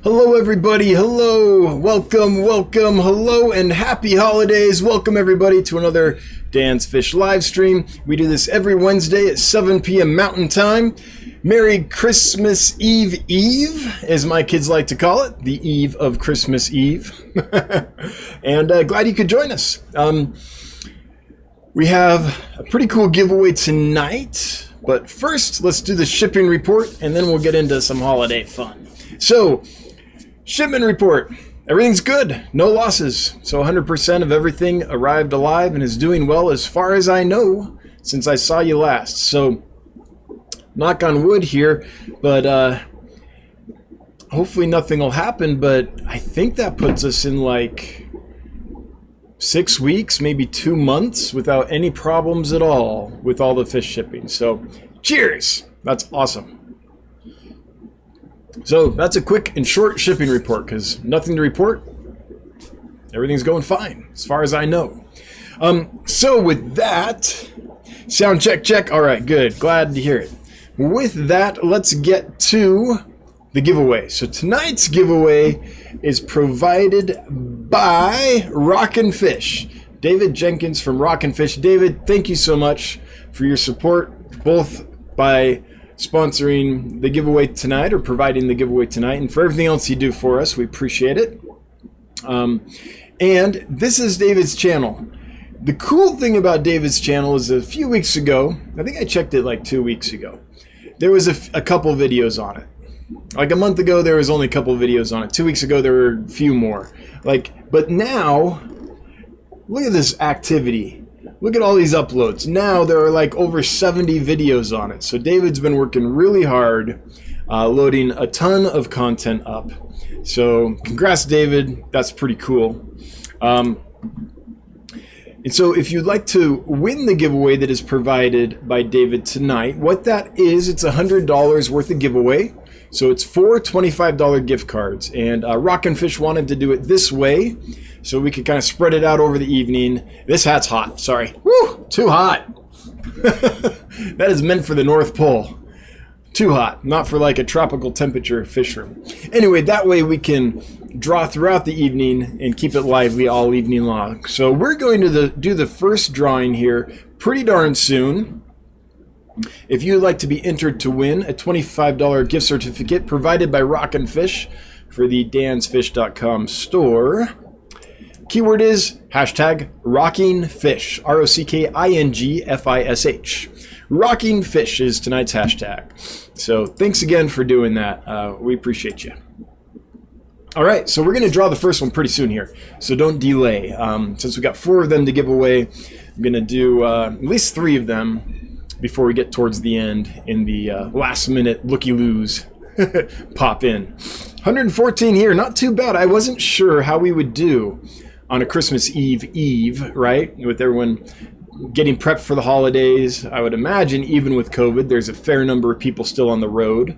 Hello everybody, hello, welcome, hello and happy holidays. Welcome everybody to another Dan's Fish live stream. We do this every Wednesday at 7 p.m. Mountain Time. Merry Christmas Eve, as my kids like to call it, the eve of Christmas Eve. And glad you could join us. We have a pretty cool giveaway tonight, but first let's do the shipping report and then we'll get into some holiday fun. So, shipment report. Everything's good. No losses. So 100% of everything arrived alive and is doing well as far as I know since I saw you last. So knock on wood here, but hopefully nothing will happen. But I think that puts us in like 6 weeks, maybe 2 months without any problems at all with all the fish shipping. So cheers. That's awesome. So that's a quick and short shipping report because nothing to report. Everything's going fine as far as I know. So with that, sound check. All right, good. Glad to hear it. With that, let's get to the giveaway. So tonight's giveaway is provided by Rockin' Fish. David Jenkins from Rockin' Fish. David, thank you so much for your support, both by sponsoring the giveaway tonight or providing the giveaway tonight and for everything else you do for us. We appreciate it. And this is David's channel. The cool thing about David's channel is a few weeks ago, I think I checked it like 2 weeks ago, there was a couple videos on it. Like a month ago there was only a couple videos on it. 2 weeks ago there were a few more. But now look at this activity. Look at all these uploads. Now there are like over 70 videos on it. So David's been working really hard, loading a ton of content up. So congrats, David. That's pretty cool. And so if you'd like to win the giveaway that is provided by David tonight, what that is, it's $100 worth of giveaway. So it's 4 $25 gift cards. And Rockin' Fish wanted to do it this way, so we could kind of spread it out over the evening. This hat's hot, sorry. Woo, too hot. That is meant for the North Pole. Too hot, not for like a tropical temperature fish room. Anyway, that way we can draw throughout the evening and keep it lively all evening long. So we're going to do the first drawing here pretty darn soon. If you'd like to be entered to win a $25 gift certificate provided by Rockin' Fish for the dansfish.com store, keyword is hashtag Rocking Fish, ROCKINGFISH. Rocking Fish is tonight's hashtag. So thanks again for doing that. We appreciate you. All right, so we're going to draw the first one pretty soon here, so don't delay. Since we got 4 of them to give away, I'm going to do at least 3 of them before we get towards the end in the last minute looky-loos pop in. 114 here, not too bad. I wasn't sure how we would do on a Christmas Eve, right? With everyone getting prepped for the holidays. I would imagine even with COVID, there's a fair number of people still on the road.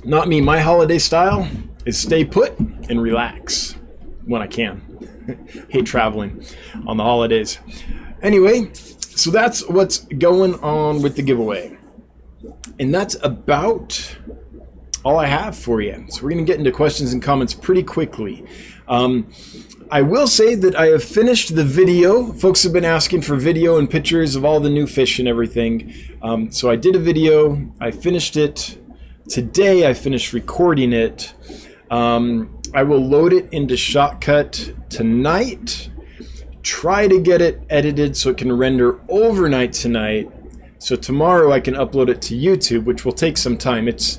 Not me. My holiday style is stay put and relax when I can. Hate traveling on the holidays. Anyway, so that's what's going on with the giveaway. And that's about all I have for you. So we're going to get into questions and comments pretty quickly. I will say that I have finished the video. Folks have been asking for video and pictures of all the new fish and everything. So I did a video. I finished it today. I finished recording it. I will load it into Shotcut tonight. Try to get it edited so it can render overnight tonight. So tomorrow I can upload it to YouTube, which will take some time. It's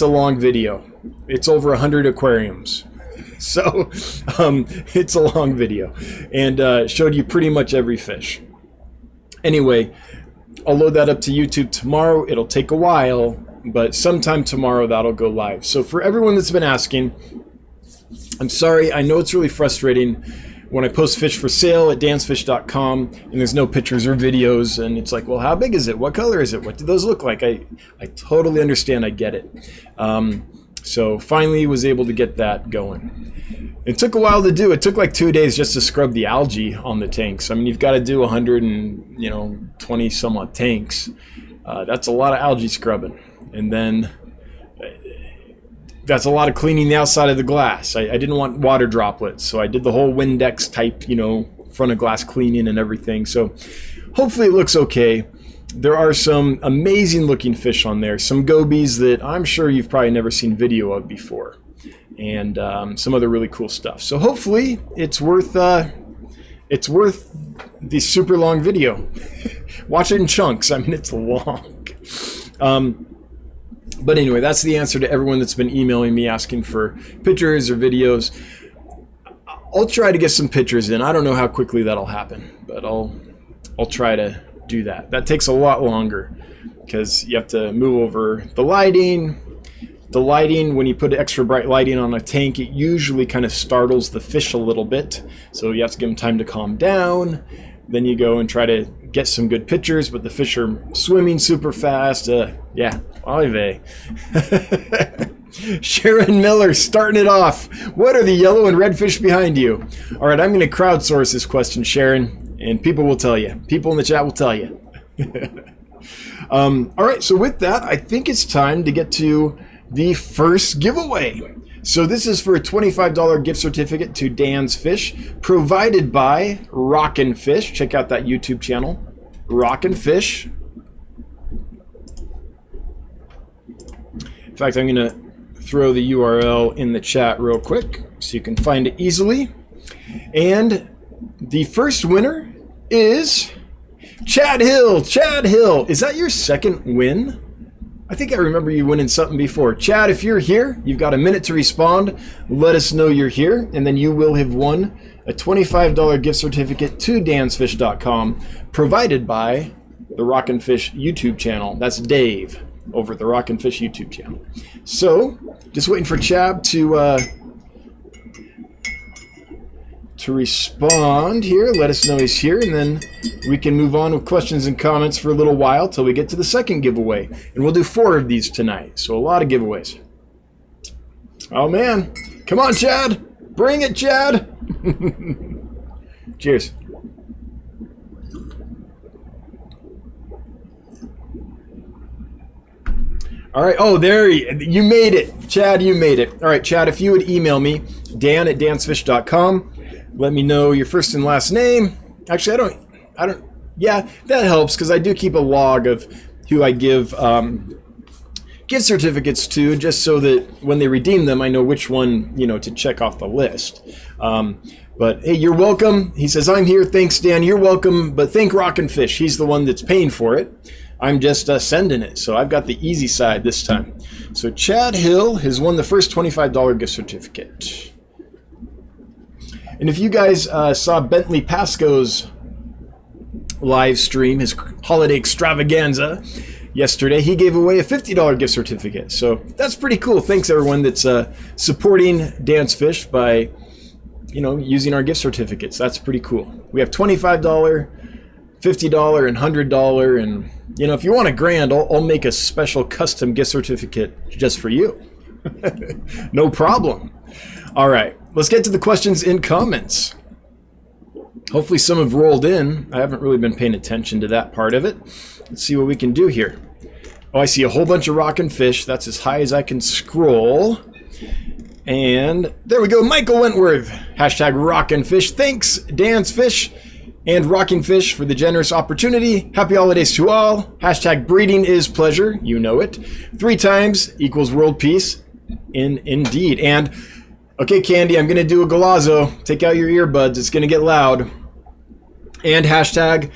a long video. It's over 100 aquariums. So it's a long video and showed you pretty much every fish. Anyway, I'll load that up to YouTube tomorrow. It'll take a while, but sometime tomorrow that'll go live. So for everyone that's been asking, I'm sorry. I know it's really frustrating when I post fish for sale at dansfish.com and there's no pictures or videos and it's like, well, how big is it? What color is it? What do those look like? I totally understand. I get it. So finally was able to get that going. It took a while to do. It took like 2 days just to scrub the algae on the tanks. I mean, you've got to do 120 some odd tanks. That's a lot of algae scrubbing. And then that's a lot of cleaning the outside of the glass. I didn't want water droplets, so I did the whole Windex type, you know, front of glass cleaning and everything. So hopefully it looks okay. There are some amazing looking fish on there, some gobies that I'm sure you've probably never seen video of before, and some other really cool stuff. So hopefully it's worth the super long video. Watch it in chunks. I mean, it's long. But anyway, that's the answer to everyone that's been emailing me asking for pictures or videos. I'll try to get some pictures in. I don't know how quickly that'll happen, but I'll try to do that. That takes a lot longer because you have to move over the lighting. The lighting, when you put extra bright lighting on a tank, it usually kind of startles the fish a little bit. So you have to give them time to calm down. Then you go and try to get some good pictures, but the fish are swimming super fast. Yeah, olive. Sharon Miller starting it off. What are the yellow and red fish behind you? All right, I'm going to crowdsource this question, Sharon, and people will tell you. People in the chat will tell you. All right, so with that, I think it's time to get to the first giveaway. So this is for a $25 gift certificate to Dan's Fish, provided by Rockin' Fish. Check out that YouTube channel, Rockin' Fish. In fact, I'm going to throw the URL in the chat real quick so you can find it easily. And the first winner is Chad Hill. Chad Hill, is that your second win? I think I remember you winning something before. Chad, if you're here, you've got a minute to respond. Let us know you're here, and then you will have won a $25 gift certificate to dansfish.com, provided by the Rockin' Fish YouTube channel. That's Dave over at the Rockin' Fish YouTube channel. So, just waiting for Chad to respond here. Let us know he's here, and then we can move on with questions and comments for a little while till we get to the second giveaway. And we'll do 4 of these tonight, so a lot of giveaways. Oh man, come on Chad, bring it Chad. Cheers. All right, oh there you made it. Chad, you made it. All right, Chad, if you would email me, dan@dansfish.com. Let me know your first and last name. Actually, I don't, yeah, that helps because I do keep a log of who I give gift certificates to, just so that when they redeem them, I know which one, you know, to check off the list. But hey, you're welcome. He says, I'm here. Thanks, Dan. You're welcome. But thank Rockin' Fish. He's the one that's paying for it. I'm just sending it. So I've got the easy side this time. So Chad Hill has won the first $25 gift certificate. And if you guys saw Bentley Pasco's live stream, his holiday extravaganza yesterday, he gave away a $50 gift certificate. So that's pretty cool. Thanks everyone that's supporting Dan's Fish by, you know, using our gift certificates. That's pretty cool. We have $25, $50, and $100, and you know, if you want a grand, I'll make a special custom gift certificate just for you. No problem. All right, let's get to the questions and comments. Hopefully some have rolled in. I haven't really been paying attention to that part of it. Let's see what we can do here. Oh, I see a whole bunch of Rockin' Fish. That's as high as I can scroll. And there we go, Michael Wentworth. Hashtag Rockin' Fish. Thanks, Dan's Fish and Rockin' Fish, for the generous opportunity. Happy holidays to all. Hashtag breeding is pleasure. You know it. 3 times equals world peace. Indeed. And okay, Candy, I'm going to do a golazo. Take out your earbuds. It's going to get loud. And hashtag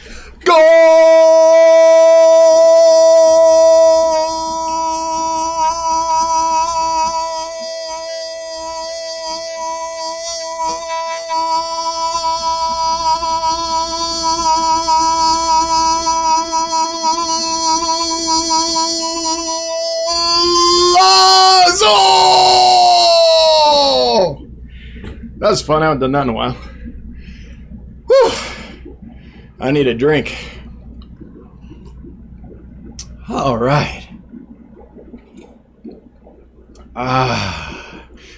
That was fun. I haven't done that in a while. Whew. I need a drink. All right.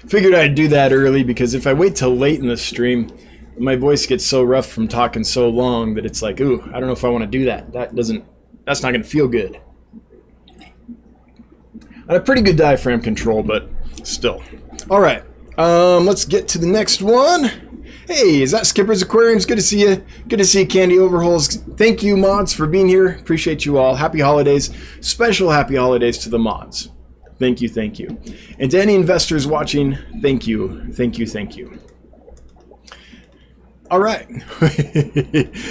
Figured I'd do that early because if I wait till late in the stream, my voice gets so rough from talking so long that it's like, ooh, I don't know if I want to do that. That's not going to feel good. I have pretty good diaphragm control, but still. All right, let's get to the next one. Hey, is that Skipper's Aquariums? Good to see you. Good to see you, Candy Overhauls. Thank you, mods, for being here. Appreciate you all. Happy holidays. Special happy holidays to the mods. Thank you, thank you. And to any investors watching, thank you, thank you, thank you. All right.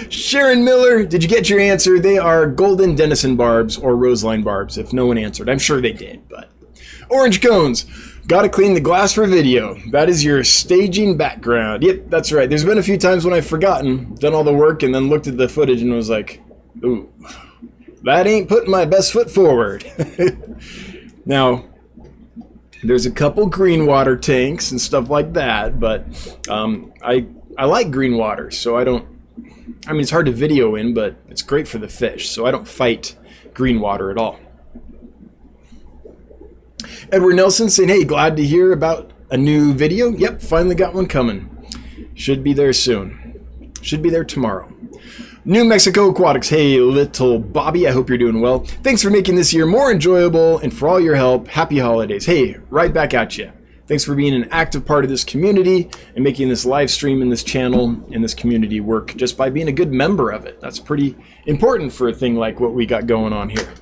Sharon Miller, did you get your answer? They are golden Denison barbs or roseline barbs, if no one answered. I'm sure they did, but. Orange cones. Gotta clean the glass for video. That is your staging background. Yep, that's right. There's been a few times when I've forgotten, done all the work, and then looked at the footage and was like, ooh, that ain't putting my best foot forward. Now, there's a couple green water tanks and stuff like that, but I like green water, so I mean, it's hard to video in, but it's great for the fish, so I don't fight green water at all. Edward Nelson saying, hey, glad to hear about a new video. Yep, finally got one coming. Should be there soon. Should be there tomorrow. New Mexico Aquatics. Hey, little Bobby, I hope you're doing well. Thanks for making this year more enjoyable and for all your help. Happy holidays. Hey, right back at you. Thanks for being an active part of this community and making this live stream and this channel and this community work just by being a good member of it. That's pretty important for a thing like what we got going on here.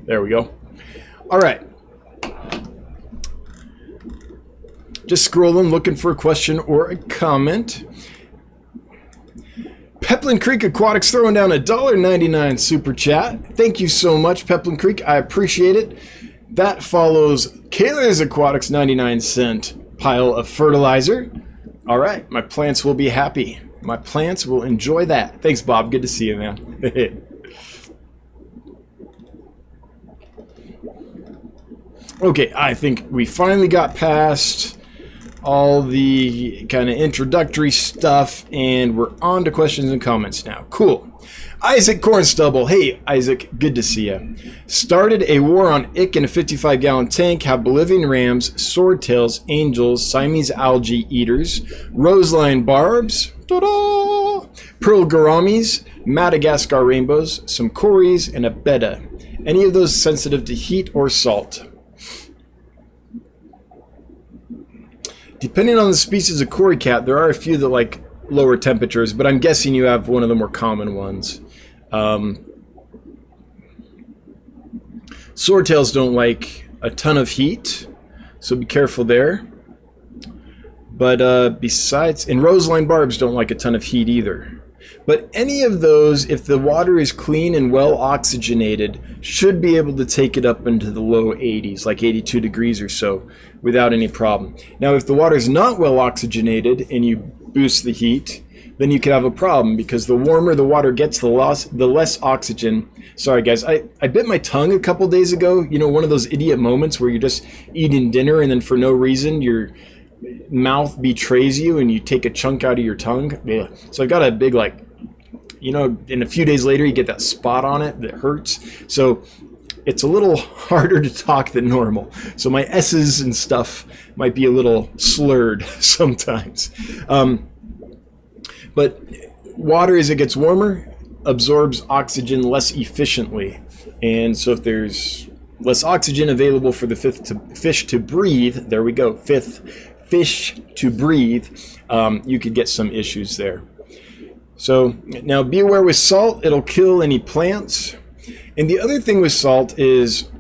There we go. All right. Just scrolling, looking for a question or a comment. Peplin Creek Aquatics throwing down $1.99 super chat. Thank you so much, Peplin Creek. I appreciate it. That follows Kayla's Aquatics 99-cent pile of fertilizer. All right, my plants will be happy. My plants will enjoy that. Thanks, Bob. Good to see you, man. Okay, I think we finally got past all the kind of introductory stuff, and we're on to questions and comments now. Cool. Isaac Cornstubble. Hey, Isaac, good to see you. Started a war on ick in a 55-gallon tank, have Bolivian rams, swordtails, angels, Siamese algae eaters, roseline barbs, ta-da! Pearl gouramis, Madagascar rainbows, some cories, and a betta. Any of those sensitive to heat or salt? Depending on the species of cory cat, there are a few that like lower temperatures, but I'm guessing you have one of the more common ones. Swordtails don't like a ton of heat, so be careful there. But besides, and roseline barbs don't like a ton of heat either. But any of those, if the water is clean and well oxygenated, should be able to take it up into the low 80s, like 82 degrees or so, without any problem. Now, if the water is not well oxygenated and you boost the heat, then you could have a problem, because the warmer the water gets, the less oxygen. Sorry, guys, I bit my tongue a couple days ago. You know, one of those idiot moments where you're just eating dinner and then for no reason your mouth betrays you and you take a chunk out of your tongue. Yeah. So I got a big, like, you know, and a few days later you get that spot on it that hurts. So it's a little harder to talk than normal. So my S's and stuff might be a little slurred sometimes. But water, as it gets warmer, absorbs oxygen less efficiently. And so if there's less oxygen available for the fish to breathe, there we go, fish to breathe, you could get some issues there. So now be aware with salt, it'll kill any plants. And the other thing with salt is,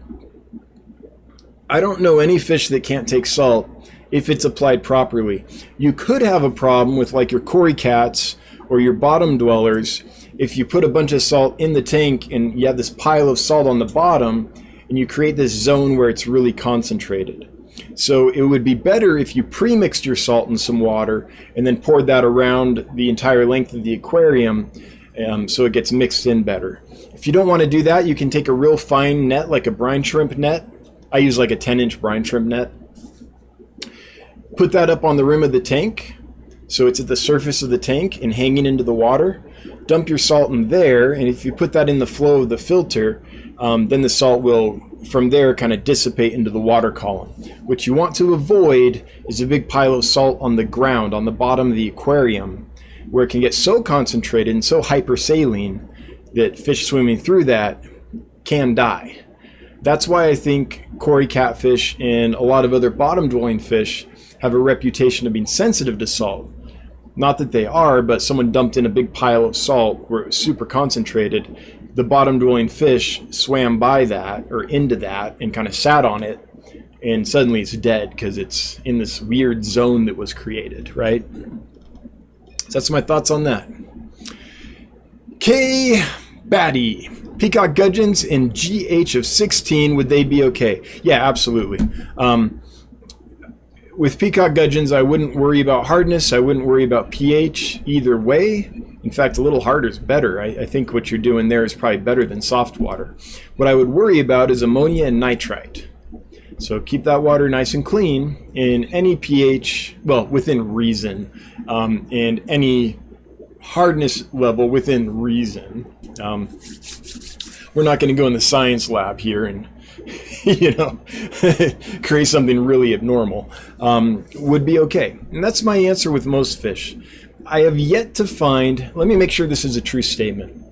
I don't know any fish that can't take salt if it's applied properly. You could have a problem with like your cory cats or your bottom dwellers if you put a bunch of salt in the tank and you have this pile of salt on the bottom and you create this zone where it's really concentrated. So it would be better if you pre-mixed your salt in some water and then poured that around the entire length of the aquarium, so it gets mixed in better. If you don't want to do that, you can take a real fine net, like a brine shrimp net. I use like a 10-inch brine shrimp net. Put that up on the rim of the tank, so it's at the surface of the tank and hanging into the water. Dump your salt in there, and if you put that in the flow of the filter, then the salt will, from there, kind of dissipate into the water column. What you want to avoid is a big pile of salt on the ground, on the bottom of the aquarium, where it can get so concentrated and so hypersaline that fish swimming through that can die. That's why I think Cory catfish and a lot of other bottom-dwelling fish have a reputation of being sensitive to salt. Not that they are, but someone dumped in a big pile of salt where it was super concentrated. The bottom-dwelling fish swam by that or into that and kind of sat on it, and suddenly it's dead because it's in this weird zone that was created, right? So that's my thoughts on that. K. Batty. Peacock gudgeons in GH of 16, would they be okay? Yeah, absolutely. With peacock gudgeons, I wouldn't worry about hardness. I wouldn't worry about pH either way. In fact, a little harder is better. I think what you're doing there is probably better than soft water. What I would worry about is ammonia and nitrite. So keep that water nice and clean in any pH, well, within reason, and any hardness level within reason. We're not going to go in the science lab here and create something really abnormal. Would be okay. And that's my answer with most fish. I have yet to find, let me make sure this is a true statement.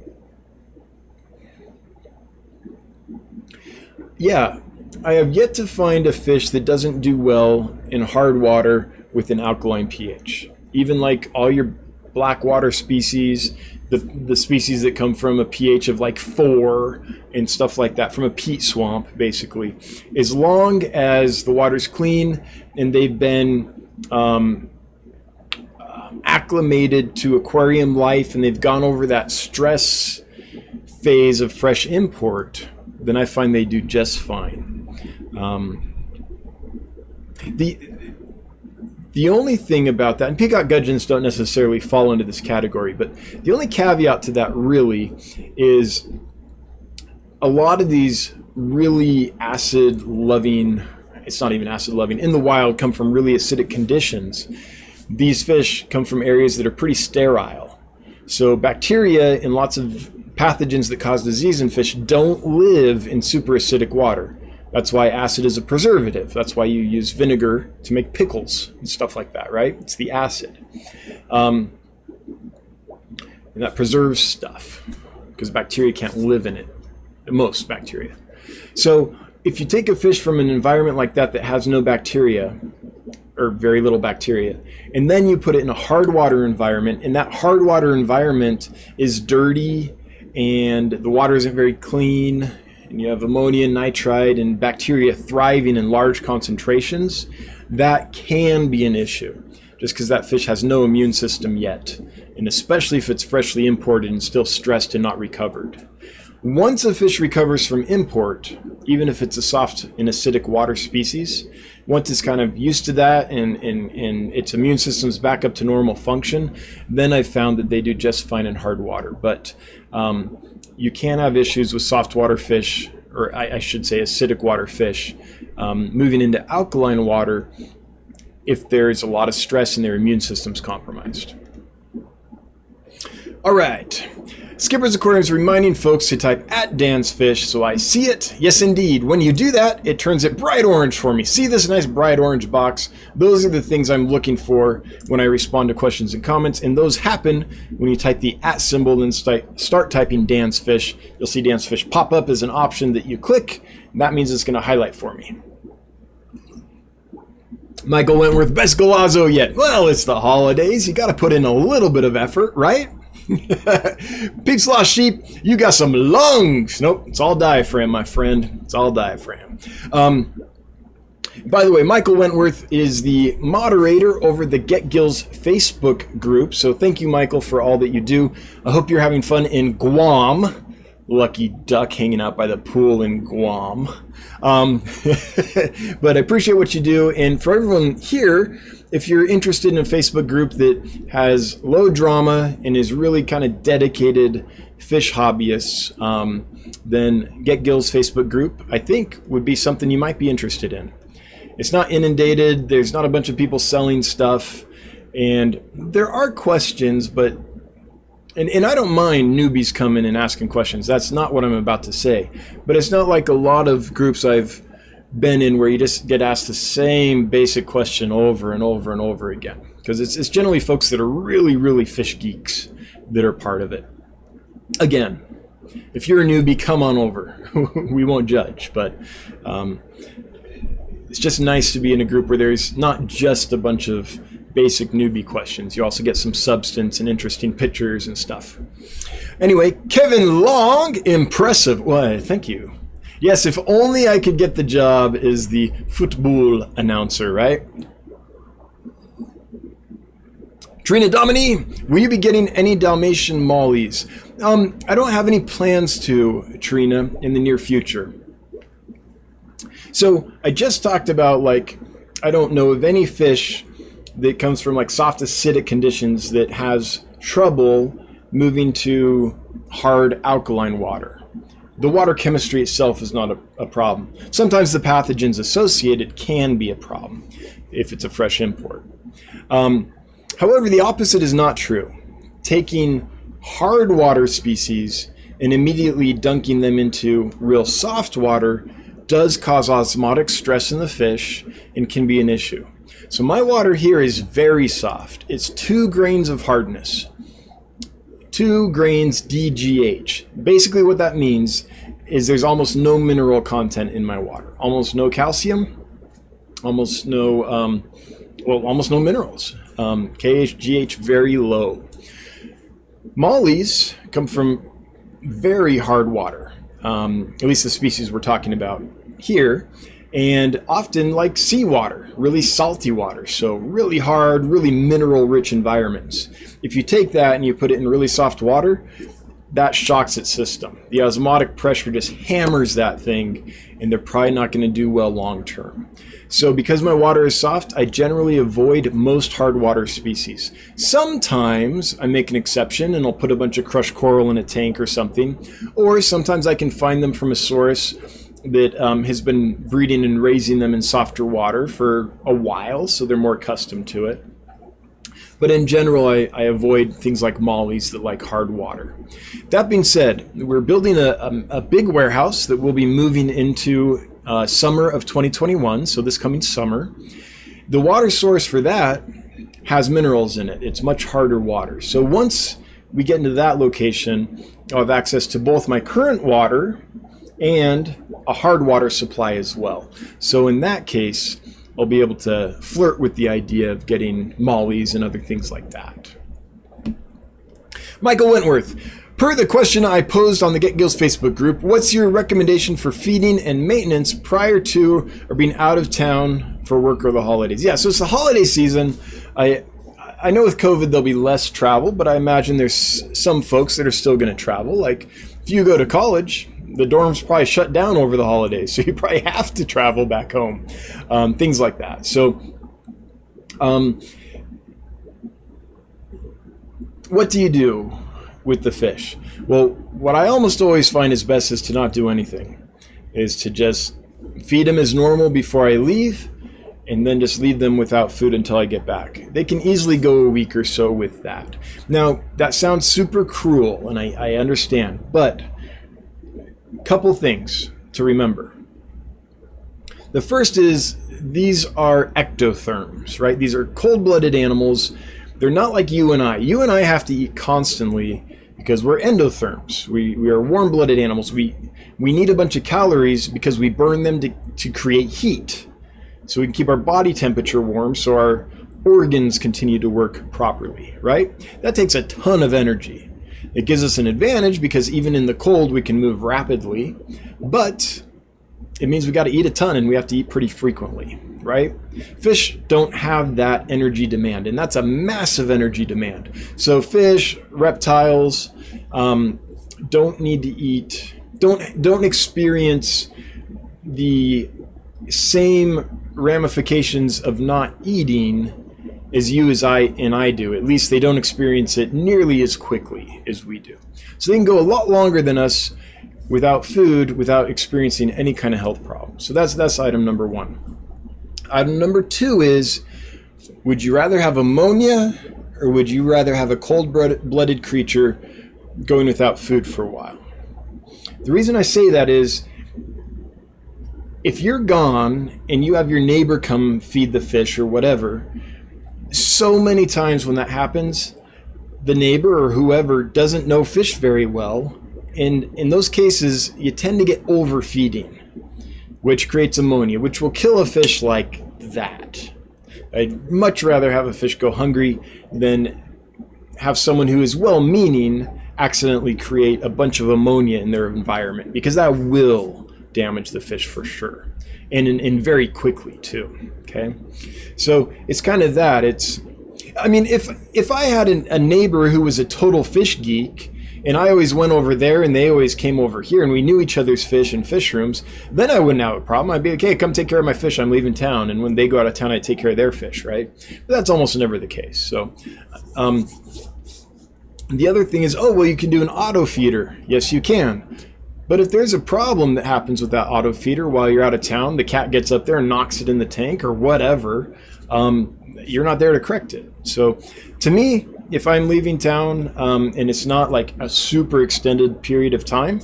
Yeah, I have yet to find a fish that doesn't do well in hard water with an alkaline pH. Even like all your black water species, the species that come from a pH of like 4 and stuff like that, from a peat swamp, basically. As long as the water's clean and they've been acclimated to aquarium life and they've gone over that stress phase of fresh import, then I find they do just fine. The only thing about that, and peacock gudgeons don't necessarily fall into this category, but the only caveat to that really is a lot of these really acid-loving, it's not even acid-loving, in the wild come from really acidic conditions. These fish come from areas that are pretty sterile. So bacteria and lots of pathogens that cause disease in fish don't live in super acidic water. That's why acid is a preservative. That's why you use vinegar to make pickles and stuff like that, right? It's the acid. And that preserves stuff because bacteria can't live in it, most bacteria. So if you take a fish from an environment like that that has no bacteria or very little bacteria, and then you put it in a hard water environment, and that hard water environment is dirty and the water isn't very clean, and you have ammonia and nitrite and bacteria thriving in large concentrations, that can be an issue just because that fish has no immune system yet, and especially if it's freshly imported and still stressed and not recovered. Once a fish recovers from import, even if it's a soft and acidic water species, once it's kind of used to that and its immune system's back up to normal function, then I've found that they do just fine in hard water. But you can have issues with soft water fish, or I should say acidic water fish, moving into alkaline water if there's a lot of stress and their immune system's compromised. All right. Skipper's Aquarium is reminding folks to type @DansFish so I see it. Yes, indeed. When you do that, it turns it bright orange for me. See this nice bright orange box? Those are the things I'm looking for when I respond to questions and comments, and those happen when you type the @ symbol and start typing DansFish. You'll see DansFish pop up as an option that you click, and that means it's going to highlight for me. Michael Wentworth, best Golazo yet. Well, it's the holidays. You got to put in a little bit of effort, right? Peeps Lost Sheep, you got some lungs. Nope, it's all diaphragm, my friend. It's all diaphragm. By the way, Michael Wentworth is the moderator over the Get Gills Facebook group. So thank you, Michael, for all that you do. I hope you're having fun in Guam. Lucky duck hanging out by the pool in Guam. But I appreciate what you do. And for everyone here, if you're interested in a Facebook group that has low drama and is really kind of dedicated fish hobbyists, then Get Gills Facebook group, I think, would be something you might be interested in. It's not inundated. There's not a bunch of people selling stuff. And there are questions, but and I don't mind newbies coming and asking questions. That's not what I'm about to say. But it's not like a lot of groups I've been in where you just get asked the same basic question over and over and over again. Because it's generally folks that are really, really fish geeks that are part of it. Again, if you're a newbie, come on over. We won't judge, but it's just nice to be in a group where there's not just a bunch of basic newbie questions. You also get some substance and interesting pictures and stuff. Anyway, Kevin Long, impressive. Why, thank you. Yes, if only I could get the job as the football announcer, right? Trina Domini, will you be getting any Dalmatian Mollies? I don't have any plans to, Trina, in the near future. So I just talked about, like, I don't know of any fish that comes from like soft acidic conditions that has trouble moving to hard alkaline water. The water chemistry itself is not a problem. Sometimes the pathogens associated can be a problem if it's a fresh import. However, the opposite is not true. Taking hard water species and immediately dunking them into real soft water does cause osmotic stress in the fish and can be an issue. So my water here is very soft. It's 2 grains of hardness, 2 grains DGH. Basically what that means is there's almost no mineral content in my water, almost no calcium, almost no minerals. KH, GH very low. Mollies come from very hard water, at least the species we're talking about here, and often like seawater, really salty water, so really hard, really mineral rich environments. If you take that and you put it in really soft water, that shocks its system. The osmotic pressure just hammers that thing, and they're probably not going to do well long term. So because my water is soft, I generally avoid most hard water species. Sometimes I make an exception and I'll put a bunch of crushed coral in a tank or something, or sometimes I can find them from a source that has been breeding and raising them in softer water for a while, so they're more accustomed to it. But in general, I avoid things like mollies that like hard water. That being said, we're building a big warehouse that we'll be moving into summer of 2021, so this coming summer. The water source for that has minerals in it. It's much harder water. So once we get into that location, I'll have access to both my current water and a hard water supply as well. So in that case, I'll be able to flirt with the idea of getting mollies and other things like that. Michael Wentworth, per the question I posed on the Get Gills Facebook group, what's your recommendation for feeding and maintenance prior to or being out of town for work or the holidays? Yeah, so it's the holiday season. I know with COVID there'll be less travel, but I imagine there's some folks that are still going to travel. Like if you go to college, the dorms probably shut down over the holidays, so you probably have to travel back home, things like that. So what do you do with the fish? Well, what I almost always find is best is to not do anything, is to just feed them as normal before I leave, and then just leave them without food until I get back. They can easily go a week or so with that. Now, that sounds super cruel, and I understand, but couple things to remember. The first is these are ectotherms, right? These are cold-blooded animals. They're not like you and I. You and I have to eat constantly because we're endotherms. We are warm-blooded animals. We need a bunch of calories because we burn them to create heat. So we can keep our body temperature warm so our organs continue to work properly, right? That takes a ton of energy. It gives us an advantage because even in the cold we can move rapidly, but it means we got to eat a ton and we have to eat pretty frequently, right? Fish don't have that energy demand, and that's a massive energy demand. So fish, reptiles don't need to eat, don't experience the same ramifications of not eating as you as I do. At least they don't experience it nearly as quickly as we do. So they can go a lot longer than us without food, without experiencing any kind of health problems. So that's item number one. Item number two is, would you rather have ammonia or would you rather have a cold-blooded creature going without food for a while? The reason I say that is, if you're gone and you have your neighbor come feed the fish or whatever, so many times when that happens, the neighbor or whoever doesn't know fish very well, And in those cases, you tend to get overfeeding, which creates ammonia, which will kill a fish like that. I'd much rather have a fish go hungry than have someone who is well-meaning accidentally create a bunch of ammonia in their environment, because that will damage the fish for sure, and very quickly too. Okay, so it's kind of that. I mean, if I had a neighbor who was a total fish geek, and I always went over there and they always came over here, and we knew each other's fish in fish rooms, then I wouldn't have a problem. I'd be like, hey, come take care of my fish, I'm leaving town. And when they go out of town, I take care of their fish, right? But that's almost never the case. So the other thing is, oh, well, you can do an auto feeder. Yes, you can. But if there's a problem that happens with that auto feeder while you're out of town, the cat gets up there and knocks it in the tank or whatever, you're not there to correct it. So to me, if I'm leaving town and it's not like a super extended period of time,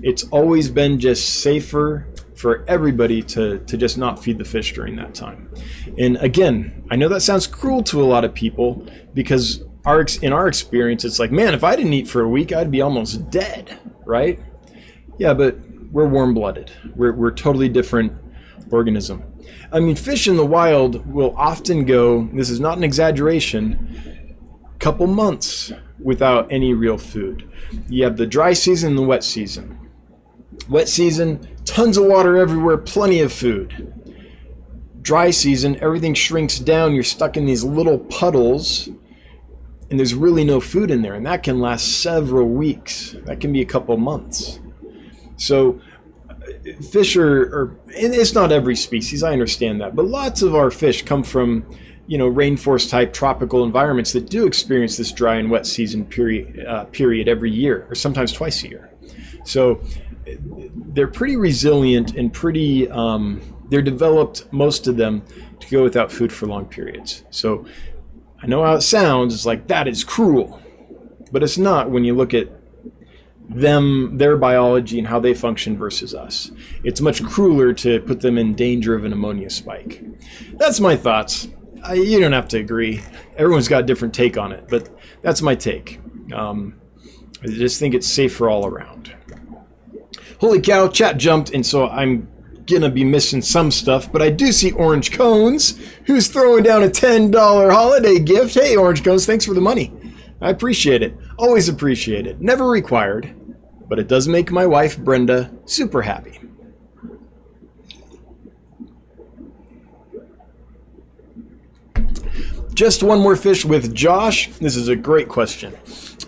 it's always been just safer for everybody to just not feed the fish during that time. And again, I know that sounds cruel to a lot of people, because in our experience, it's like, man, if I didn't eat for a week, I'd be almost dead, right? Yeah, but we're warm-blooded. We're totally different organism. I mean, fish in the wild will often go, this is not an exaggeration, couple months without any real food. You have the dry season and the wet season. Wet season, tons of water everywhere, plenty of food. Dry season, everything shrinks down, you're stuck in these little puddles, and there's really no food in there, and that can last several weeks. That can be a couple months. So fish and it's not every species, I understand that, but lots of our fish come from, rainforest type tropical environments that do experience this dry and wet season period every year, or sometimes twice a year. So they're pretty resilient and pretty, they're developed, most of them, to go without food for long periods. So I know how it sounds, it's like, that is cruel, but it's not when you look at their biology and how they function versus us. It's much crueler to put them in danger of an ammonia spike. That's my thoughts. You don't have to agree. Everyone's got a different take on it, but that's my take. I just think it's safer all around. Holy cow, chat jumped, and so I'm gonna be missing some stuff, but I do see Orange Cones, who's throwing down a $10 holiday gift. Hey, Orange Cones, thanks for the money. I appreciate it. Always appreciate it. Never required, but it does make my wife, Brenda, super happy. Just one more fish with Josh. This is a great question.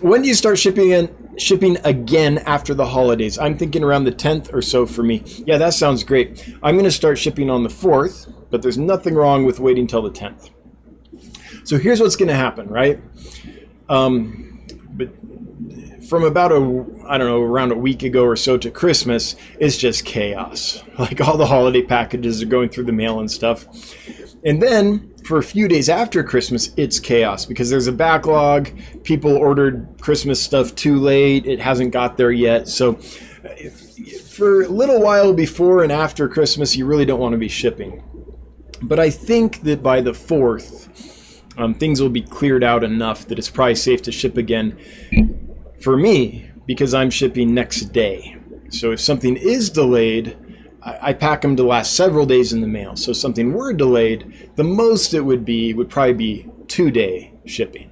When do you start shipping again after the holidays? I'm thinking around the 10th or so for me. Yeah, that sounds great. I'm going to start shipping on the 4th, but there's nothing wrong with waiting till the 10th. So here's what's going to happen, right? But from about around a week ago or so to Christmas, it's just chaos. Like, all the holiday packages are going through the mail and stuff. And then for a few days after Christmas, it's chaos because there's a backlog. People ordered Christmas stuff too late. It hasn't got there yet. So for a little while before and after Christmas, you really don't want to be shipping. But I think that by the 4th, things will be cleared out enough that it's probably safe to ship again for me, because I'm shipping next day. So if something is delayed, I pack them to last several days in the mail. So if something were delayed, the most it would probably be 2-day shipping.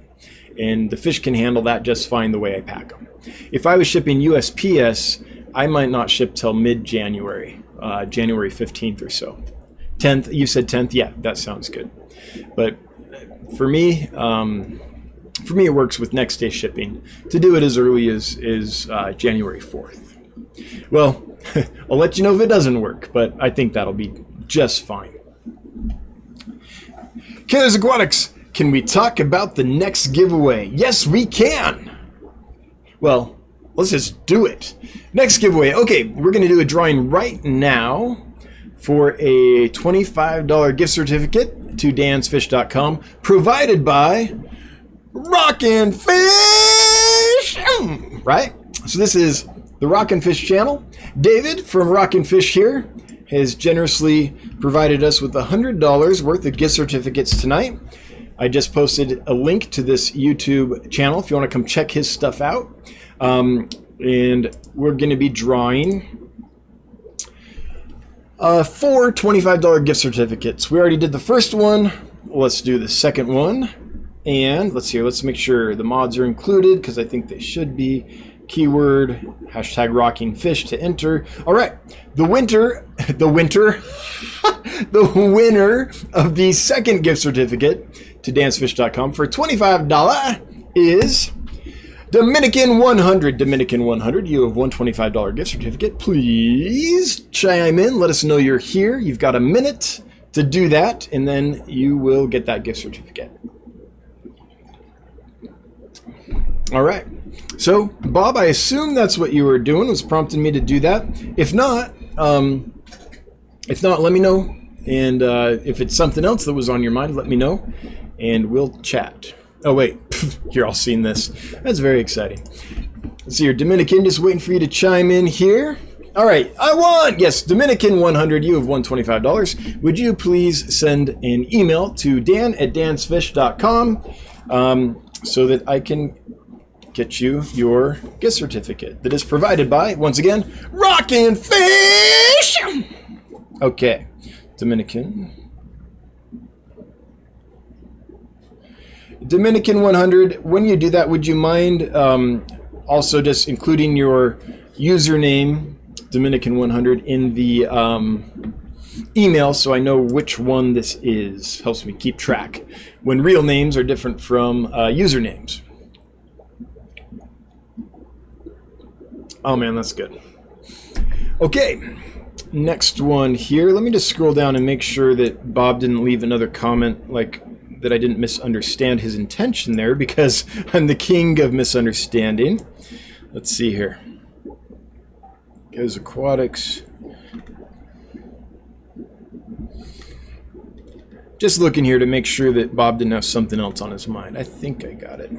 And the fish can handle that just fine the way I pack them. If I was shipping USPS, I might not ship till mid-January, January 15th or so. 10th, you said 10th? Yeah, that sounds good. But for me, it works with next day shipping to do it as early as January 4th. Well, I'll let you know if it doesn't work, but I think that'll be just fine. Killers Aquatics, can we talk about the next giveaway? Yes, we can. Well, let's just do it. Next giveaway. Okay, we're going to do a drawing right now for a $25 gift certificate to dansfish.com, provided by Rockin' Fish, right? So this is the Rockin' Fish channel. David from Rockin' Fish here has generously provided us with $100 worth of gift certificates tonight. I just posted a link to this YouTube channel if you want to come check his stuff out. And we're going to be drawing 4 $25 gift certificates. We already did the first one. Let's do the second one. And let's see, let's make sure the mods are included because I think they should be. Keyword, hashtag rocking fish to enter. All right, the winner of the second gift certificate to dancefish.com for $25 is Dominican 100. Dominican 100, you have one $25 gift certificate. Please chime in, let us know you're here. You've got a minute to do that, and then you will get that gift certificate. All right. So, Bob, I assume that's what you were doing, was prompting me to do that. If not, let me know. And if it's something else that was on your mind, let me know, and we'll chat. Oh, wait. You're all seeing this. That's very exciting. Let's see here. Dominican, just waiting for you to chime in here. All right. I won! Yes, Dominican 100, you have won $25. Would you please send an email to dan@dansfish.com so that I can get you your gift certificate that is provided by, once again, Rockin' Fish! Okay, Dominican 100, when you do that, would you mind also just including your username, Dominican 100, in the email so I know which one this is? Helps me keep track when real names are different from usernames. Oh man, that's good. Okay, next one here. Let me just scroll down and make sure that Bob didn't leave another comment, like that I didn't misunderstand his intention there, because I'm the king of misunderstanding. Let's see here. Goes aquatics. Just looking here to make sure that Bob didn't have something else on his mind. I think I got it.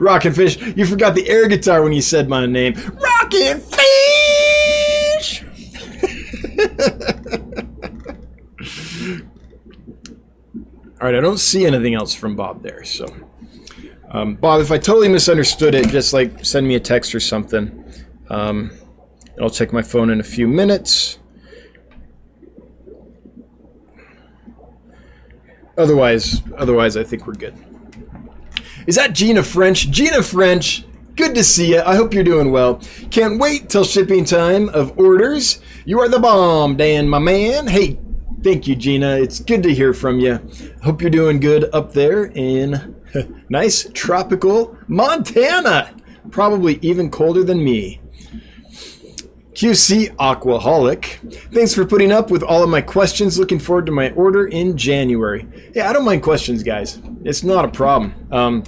Rockin' Fish, you forgot the air guitar when you said my name. Rockin' Fish! Alright, I don't see anything else from Bob there, so. Bob, if I totally misunderstood it, just like send me a text or something. I'll check my phone in a few minutes. Otherwise, I think we're good. Is that Gina French? Gina French, good to see you. I hope you're doing well. Can't wait till shipping time of orders. You are the bomb, Dan, my man. Hey, thank you, Gina. It's good to hear from you. Hope you're doing good up there in nice tropical Montana. Probably even colder than me. QC Aquaholic, thanks for putting up with all of my questions. Looking forward to my order in January. Yeah, I don't mind questions, guys. It's not a problem.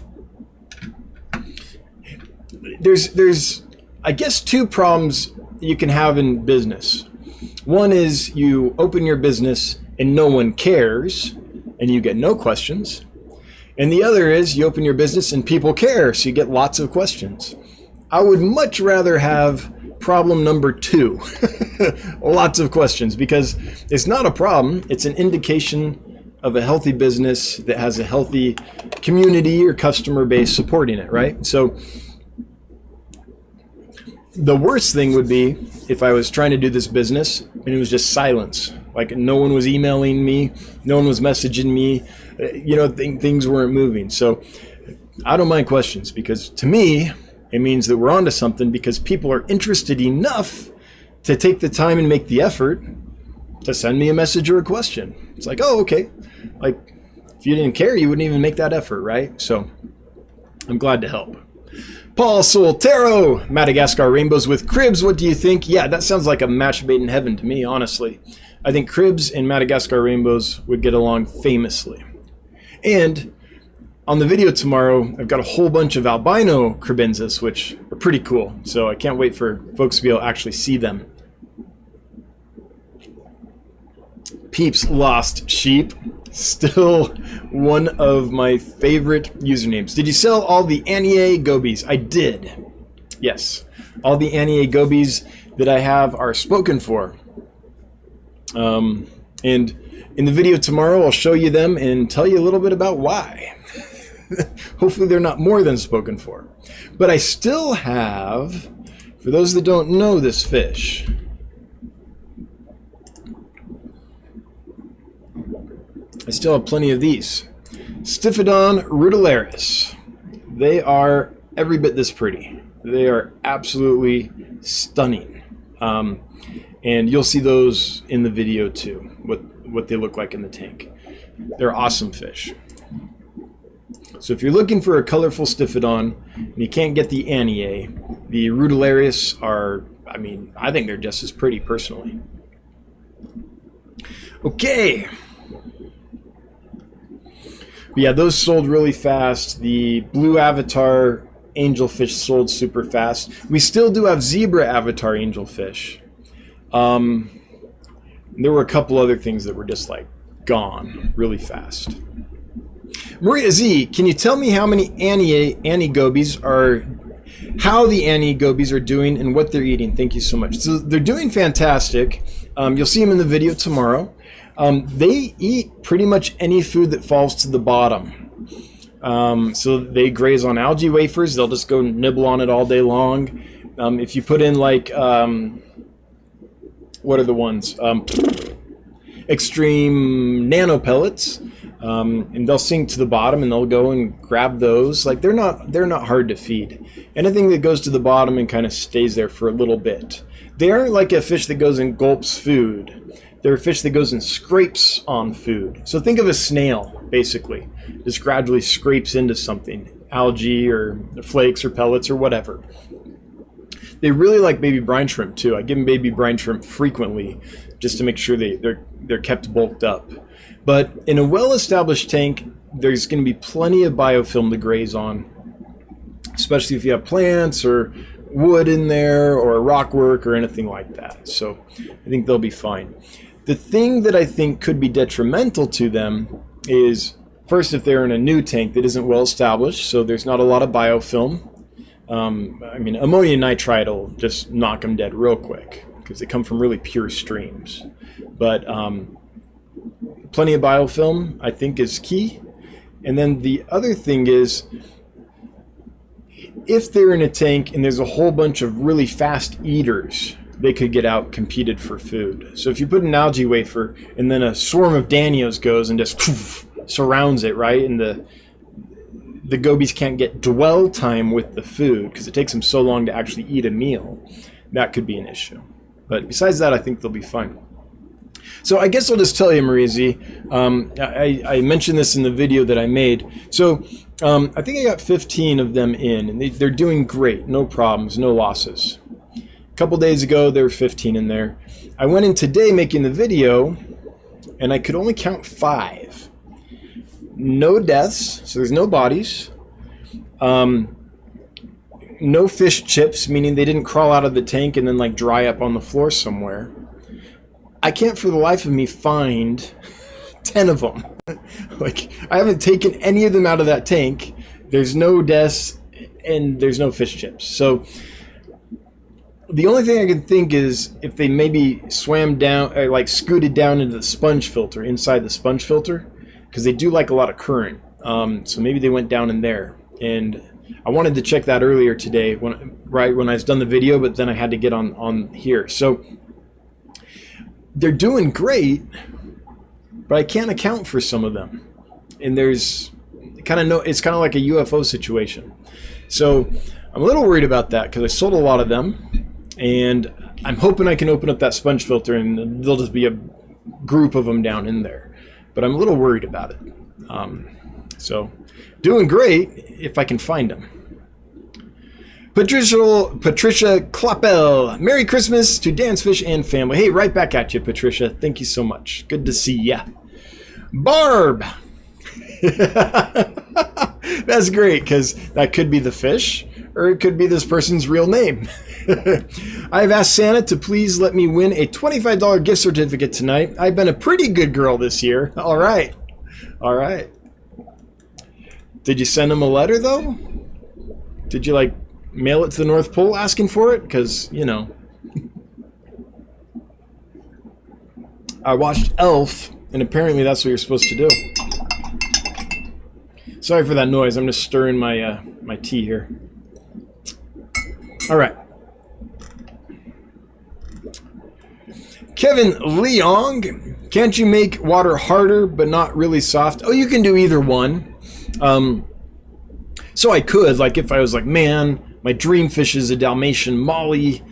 There's I guess two problems you can have in business. One is you open your business and no one cares and you get no questions. And the other is you open your business and people care, so you get lots of questions. I would much rather have problem number 2, lots of questions, because it's not a problem. It's an indication of a healthy business that has a healthy community or customer base supporting it, right? So the worst thing would be if I was trying to do this business and it was just silence. Like no one was emailing me, no one was messaging me, things weren't moving. So I don't mind questions, because to me, it means that we're onto something, because people are interested enough to take the time and make the effort to send me a message or a question. It's like, oh, okay. Like, if you didn't care, you wouldn't even make that effort, right? So I'm glad to help. Paul Soltero, Madagascar Rainbows with Cribs. What do you think? Yeah, that sounds like a match made in heaven to me, honestly. I think Cribs and Madagascar Rainbows would get along famously. And on the video tomorrow, I've got a whole bunch of albino cribenzas, which are pretty cool. So I can't wait for folks to be able to actually see them. Peeps Lost Sheep, still one of my favorite usernames. Did you sell all the Anie gobies? I did. Yes, all the Anie gobies that I have are spoken for. And in the video tomorrow, I'll show you them and tell you a little bit about why. Hopefully they're not more than spoken for. But I still have, for those that don't know this fish, I still have plenty of these. Stiphodon rudularis. They are every bit this pretty. They are absolutely stunning. And you'll see those in the video too, what they look like in the tank. They're awesome fish. So if you're looking for a colorful Stiphodon and you can't get the Anniae, the rudularis are, I mean, I think they're just as pretty personally. Okay. But yeah, those sold really fast. The blue avatar angelfish sold super fast. We still do have zebra avatar angelfish. There were a couple other things that were just like gone really fast. Maria Z, can you tell me how many Annie gobies are, how the Annie gobies are doing and what they're eating? Thank you so much. So they're doing fantastic. You'll see them in the video tomorrow. They eat pretty much any food that falls to the bottom. So they graze on algae wafers. They'll just go nibble on it all day long. If you put in like, what are the ones? Extreme nano pellets, and they'll sink to the bottom and they'll go and grab those. Like they're not hard to feed. Anything that goes to the bottom and kind of stays there for a little bit. They aren't like a fish that goes and gulps food. They're a fish that goes and scrapes on food. So think of a snail, basically. Just gradually scrapes into something, algae or flakes or pellets or whatever. They really like baby brine shrimp too. I give them baby brine shrimp frequently just to make sure they're kept bulked up. But in a well-established tank, there's going to be plenty of biofilm to graze on, especially if you have plants or wood in there or rock work or anything like that. So I think they'll be fine. The thing that I think could be detrimental to them is, first, if they're in a new tank that isn't well established, so there's not a lot of biofilm. I mean, ammonium nitrite will just knock them dead real quick because they come from really pure streams. But plenty of biofilm, I think, is key. And then the other thing is, if they're in a tank and there's a whole bunch of really fast eaters, they could get out competed for food. So if you put an algae wafer and then a swarm of Danios goes and just surrounds it, right? And the gobies can't get dwell time with the food because it takes them so long to actually eat a meal. That could be an issue. But besides that, I think they'll be fine. So I guess I'll just tell you, Maria Z, I mentioned this in the video that I made. So I think I got 15 of them in, and they're doing great. No problems, no losses. A couple days ago, there were 15 in there. I went in today making the video, and I could only count 5. No deaths, so there's no bodies. No fish chips, meaning they didn't crawl out of the tank and then like dry up on the floor somewhere. I can't for the life of me find 10 of them. Like, I haven't taken any of them out of that tank. There's no deaths and there's no fish chips. So the only thing I can think is if they maybe swam down, or like scooted down into the sponge filter, inside the sponge filter, because they do like a lot of current. So maybe they went down in there. And I wanted to check that earlier today, right when I was done the video, but then I had to get on here. So they're doing great, but I can't account for some of them. And it's kind of like a UFO situation. So I'm a little worried about that because I sold a lot of them, and I'm hoping I can open up that sponge filter and there'll just be a group of them down in there. But I'm a little worried about it. So doing great if I can find them. Patricia Kloppel, Merry Christmas to Dansfish and family. Hey, right back at you, Patricia. Thank you so much. Good to see ya. Barb. That's great, because that could be the fish, or it could be this person's real name. I've asked Santa to please let me win a $25 gift certificate tonight. I've been a pretty good girl this year. All right. All right. Did you send him a letter, though? Did you, like, mail it to the North Pole asking for it? Because, you know. I watched Elf, and apparently that's what you're supposed to do. Sorry for that noise. I'm just stirring my my tea here. All right. Kevin Leong, can't you make water harder but not really soft? Oh, you can do either one. So I could, like if I was like, man, my dream fish is a Dalmatian Molly,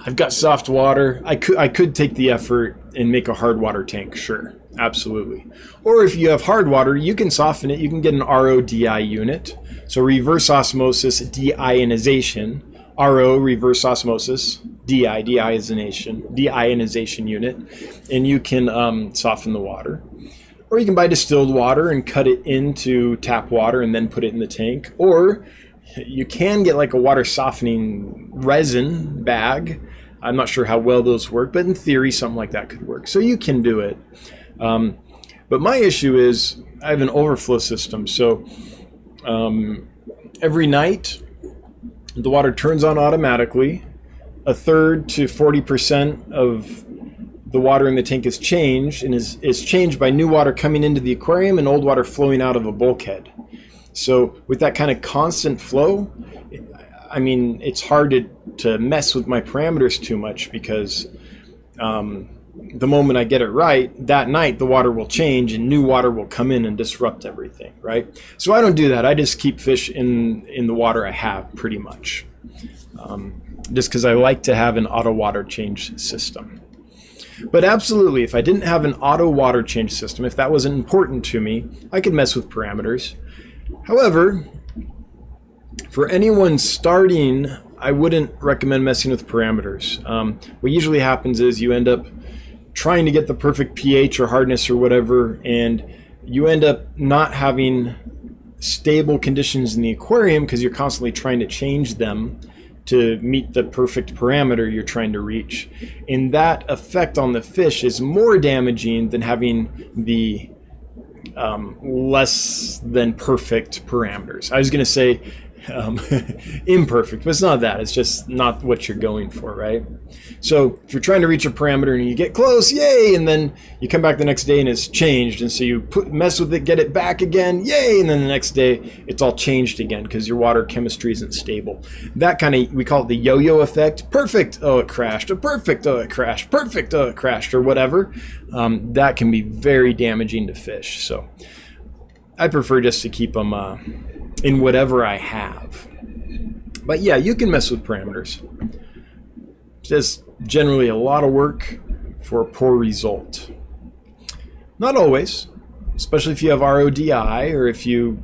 I've got soft water, I could take the effort and make a hard water tank, sure, absolutely. Or if you have hard water, you can soften it, you can get an RODI unit. So reverse osmosis deionization, RO, reverse osmosis, deionization unit, and you can soften the water. Or you can buy distilled water and cut it into tap water and then put it in the tank. Or you can get like a water softening resin bag. I'm not sure how well those work, but in theory, something like that could work. So you can do it. But my issue is I have an overflow system. So every night, the water turns on automatically. A third to 40% of the water in the tank is changed, and is changed by new water coming into the aquarium and old water flowing out of a bulkhead. So with that kind of constant flow, I mean, it's hard to mess with my parameters too much, because the moment I get it right, that night the water will change and new water will come in and disrupt everything, right? So I don't do that. I just keep fish in the water I have, pretty much. Just because I like to have an auto water change system. But absolutely, if I didn't have an auto water change system, if that wasn't important to me, I could mess with parameters. However, for anyone starting, I wouldn't recommend messing with parameters. What usually happens is you end up trying to get the perfect pH or hardness or whatever, and you end up not having stable conditions in the aquarium because you're constantly trying to change them to meet the perfect parameter you're trying to reach. And that effect on the fish is more damaging than having the less than perfect parameters. I was going to say imperfect, but it's not that. It's just not what you're going for, right? So if you're trying to reach a parameter and you get close, yay, and then you come back the next day and it's changed, and so you mess with it, get it back again, yay, and then the next day it's all changed again because your water chemistry isn't stable. That kind of, we call it the yo-yo effect. Perfect, oh it crashed. Perfect, oh it crashed. Perfect, oh it crashed, or whatever. That can be very damaging to fish. So I prefer just to keep them in whatever I have. But yeah, you can mess with parameters. Just generally a lot of work for a poor result. Not always, especially if you have RODI, or if you,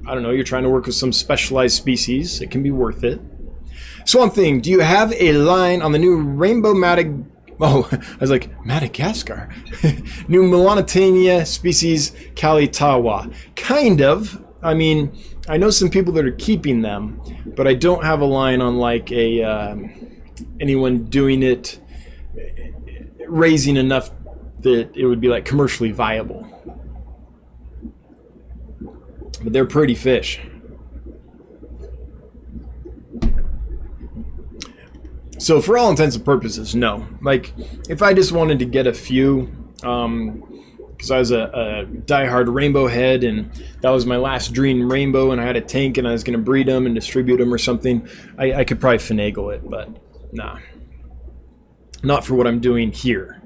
I don't know, you're trying to work with some specialized species, it can be worth it. Swamp Thing, do you have a line on the new Rainbow Oh, I was like, Madagascar. New Melanitania species Kalitawa. Kind of. I mean, I know some people that are keeping them, but I don't have a line on like anyone doing it, raising enough that it would be like commercially viable. But they're pretty fish. So for all intents and purposes, no. Like if I just wanted to get a few, because I was a diehard rainbow head and that was my last dream rainbow, and I had a tank and I was going to breed them and distribute them or something, I could probably finagle it, but nah. Not for what I'm doing here.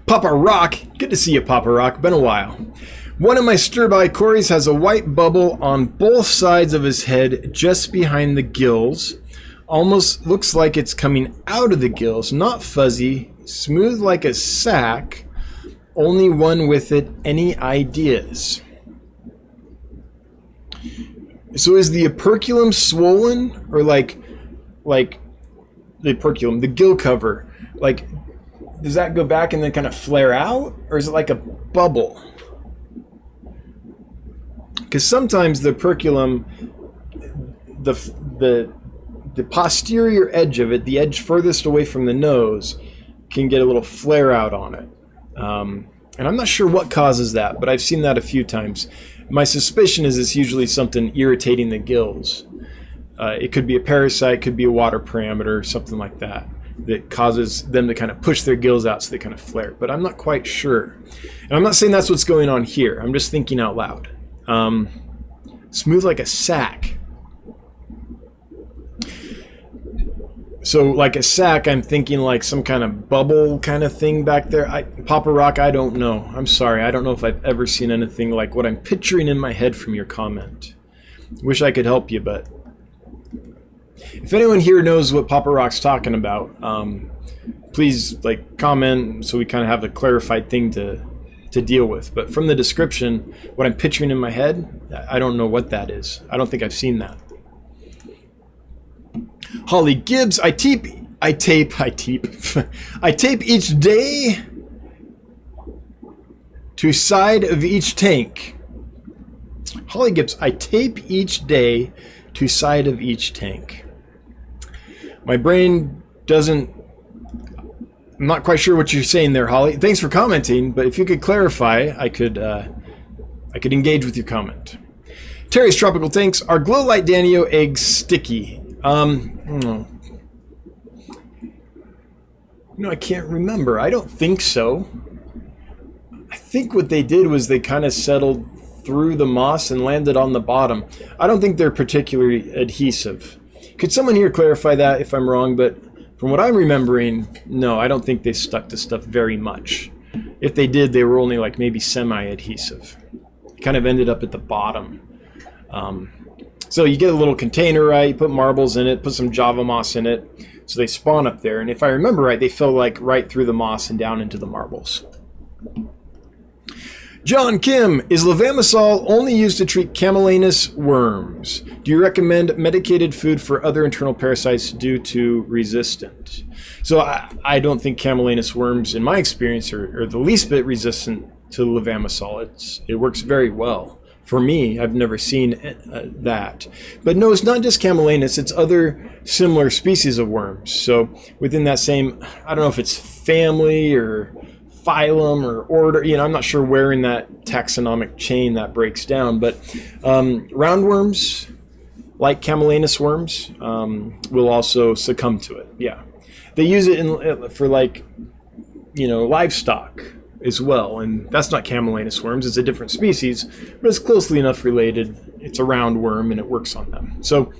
Papa Rock, good to see you, Papa Rock, been a while. One of my stir-by Corys has a white bubble on both sides of his head just behind the gills. Almost looks like it's coming out of the gills, not fuzzy, smooth like a sack. Only one with it. Any ideas? So is the operculum swollen, or like the operculum, the gill cover, like does that go back and then kind of flare out, or is it like a bubble? Because sometimes the operculum, the posterior edge of it, the edge furthest away from the nose, can get a little flare out on it. And I'm not sure what causes that, but I've seen that a few times. My suspicion is it's usually something irritating the gills. It could be a parasite, could be a water parameter, something like that, that causes them to kind of push their gills out so they kind of flare. But I'm not quite sure. And I'm not saying that's what's going on here. I'm just thinking out loud. Smooth like a sack. So like a sack, I'm thinking like some kind of bubble kind of thing back there. Papa Rock, I don't know. I'm sorry. I don't know if I've ever seen anything like what I'm picturing in my head from your comment. Wish I could help you, but if anyone here knows what Papa Rock's talking about, please like comment so we kind of have a clarified thing to deal with. But from the description, what I'm picturing in my head, I don't know what that is. I don't think I've seen that. Holly Gibbs, I tape each day to side of each tank. Holly Gibbs, I tape each day to side of each tank. My brain doesn't, I'm not quite sure what you're saying there, Holly. Thanks for commenting, but if you could clarify, I could engage with your comment. Terry's Tropical Tanks, are Glow Light Danio eggs sticky? No, I can't remember. I don't think so. I think what they did was they kind of settled through the moss and landed on the bottom. I don't think they're particularly adhesive. Could someone here clarify that if I'm wrong? But from what I'm remembering, no, I don't think they stuck to stuff very much. If they did, they were only like maybe semi-adhesive. Kind of ended up at the bottom. So you get a little container, right? You put marbles in it, put some Java moss in it, so they spawn up there. And if I remember right, they fill like right through the moss and down into the marbles. John Kim, is levamisole only used to treat camellianus worms? Do you recommend medicated food for other internal parasites due to resistant? So I don't think camellianus worms, in my experience, are the least bit resistant to levamisole. It works very well. For me, I've never seen that. But no, it's not just camellianus, it's other similar species of worms. So within that same, I don't know if it's family or phylum or order, I'm not sure where in that taxonomic chain that breaks down, but roundworms, like camellianus worms, will also succumb to it. Yeah. They use it for like, livestock as well, and that's not camellianus worms, it's a different species, but it's closely enough related. It's a roundworm and it works on them. So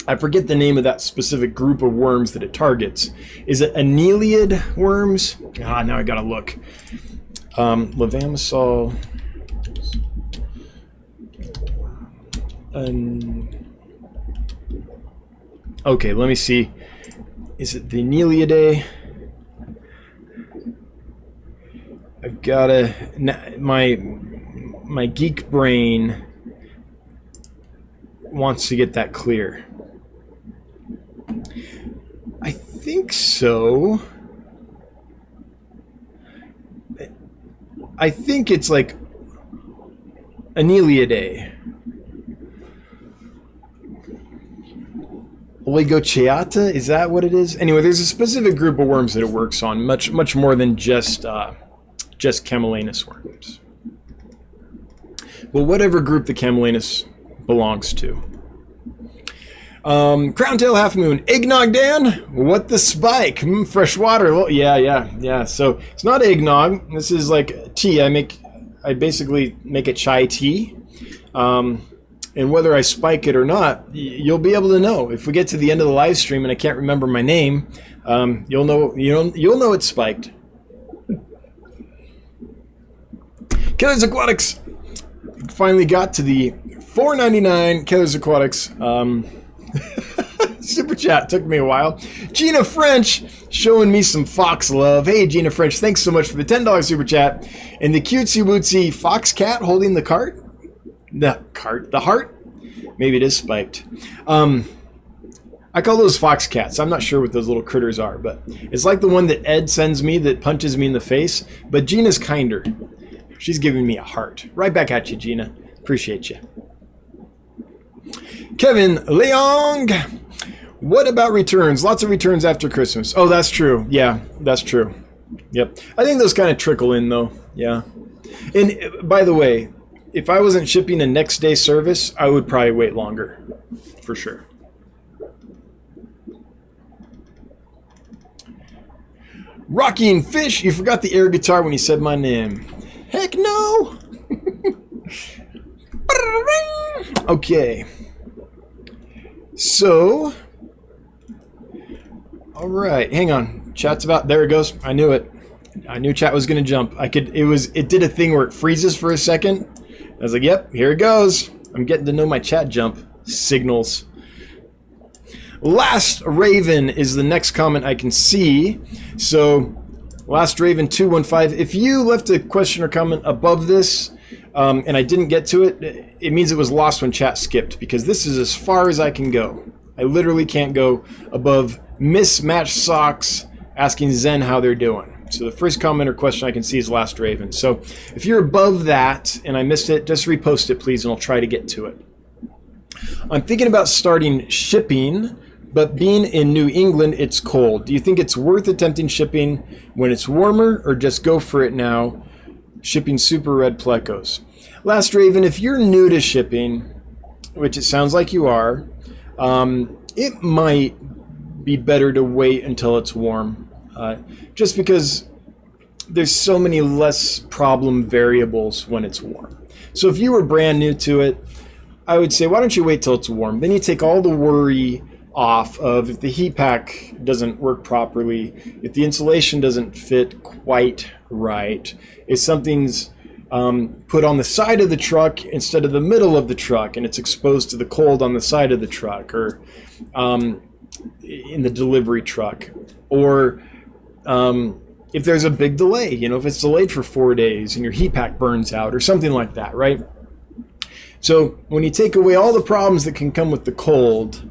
I forget the name of that specific group of worms that it targets. Is it aneliid worms? Now I gotta look. Levamisole. Okay, let me see. Is it the Aneliidae? I've got my geek brain wants to get that clear. I think so. I think it's like Aneliidae. Oligochaeta, is that what it is? Anyway, there's a specific group of worms that it works on, much more than just camellianus worms. Well, whatever group the camellianus belongs to. Crowntail Half Moon, Eggnog Dan, what the spike? Fresh water. Well, yeah. So it's not eggnog. This is like tea. I basically make a chai tea. And whether I spike it or not, you'll be able to know. If we get to the end of the live stream and I can't remember my name, you'll know it's spiked. Killers Aquatics finally got to the $4.99 Killers Aquatics super chat. Took me a while. Gina French showing me some fox love. Hey Gina French, thanks so much for the $10 super chat. And the cutesy wootsy fox cat holding the cart. The heart. Maybe it is spiked. I call those fox cats. I'm not sure what those little critters are, but it's like the one that Ed sends me that punches me in the face. But Gina's kinder. She's giving me a heart. Right back at you, Gina. Appreciate you. Kevin Leong. What about returns? Lots of returns after Christmas. Oh, that's true. Yeah, that's true. Yep. I think those kind of trickle in, though. Yeah. And by the way, if I wasn't shipping a next day service, I would probably wait longer. For sure. Rocking Fish. You forgot the air guitar when you said my name. Heck no! Okay. So, all right, hang on. Chat's about, there it goes. I knew it. I knew chat was going to jump. It did a thing where it freezes for a second. I was like, yep, here it goes. I'm getting to know my chat jump signals. Last Raven is the next comment I can see. So, Last Raven 215. If you left a question or comment above this, and I didn't get to it, it means it was lost when chat skipped, because this is as far as I can go. I literally can't go above Mismatched Socks asking Zen how they're doing. So the first comment or question I can see is Last Raven. So if you're above that and I missed it, just repost it, please, and I'll try to get to it. I'm thinking about starting shipping, but being in New England, it's cold. Do you think it's worth attempting shipping when it's warmer, or just go for it now? Shipping super red plecos. Last Raven, if you're new to shipping, which it sounds like you are, it might be better to wait until it's warm. Just because there's so many less problem variables when it's warm. So if you were brand new to it, I would say, why don't you wait till it's warm? Then you take all the worry off of if the heat pack doesn't work properly, if the insulation doesn't fit quite right, if something's put on the side of the truck instead of the middle of the truck and it's exposed to the cold on the side of the truck, or in the delivery truck, or if there's a big delay, if it's delayed for 4 days and your heat pack burns out or something like that, right? So when you take away all the problems that can come with the cold,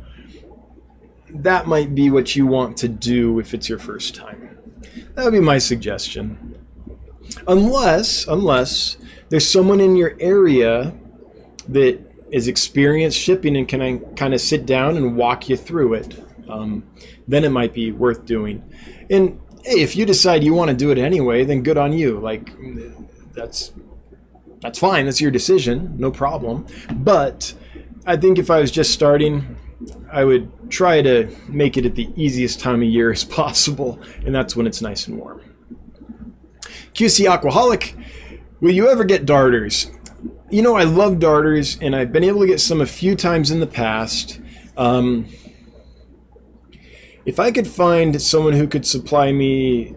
that might be what you want to do if it's your first time. That would be my suggestion. Unless there's someone in your area that is experienced shipping and can kind of sit down and walk you through it, then it might be worth doing. And hey, if you decide you want to do it anyway, then good on you. Like, that's fine. That's your decision. No problem. But I think if I was just starting, I would try to make it at the easiest time of year as possible, and that's when it's nice and warm. QC Aquaholic, will you ever get darters? I love darters, and I've been able to get some a few times in the past. If I could find someone who could supply me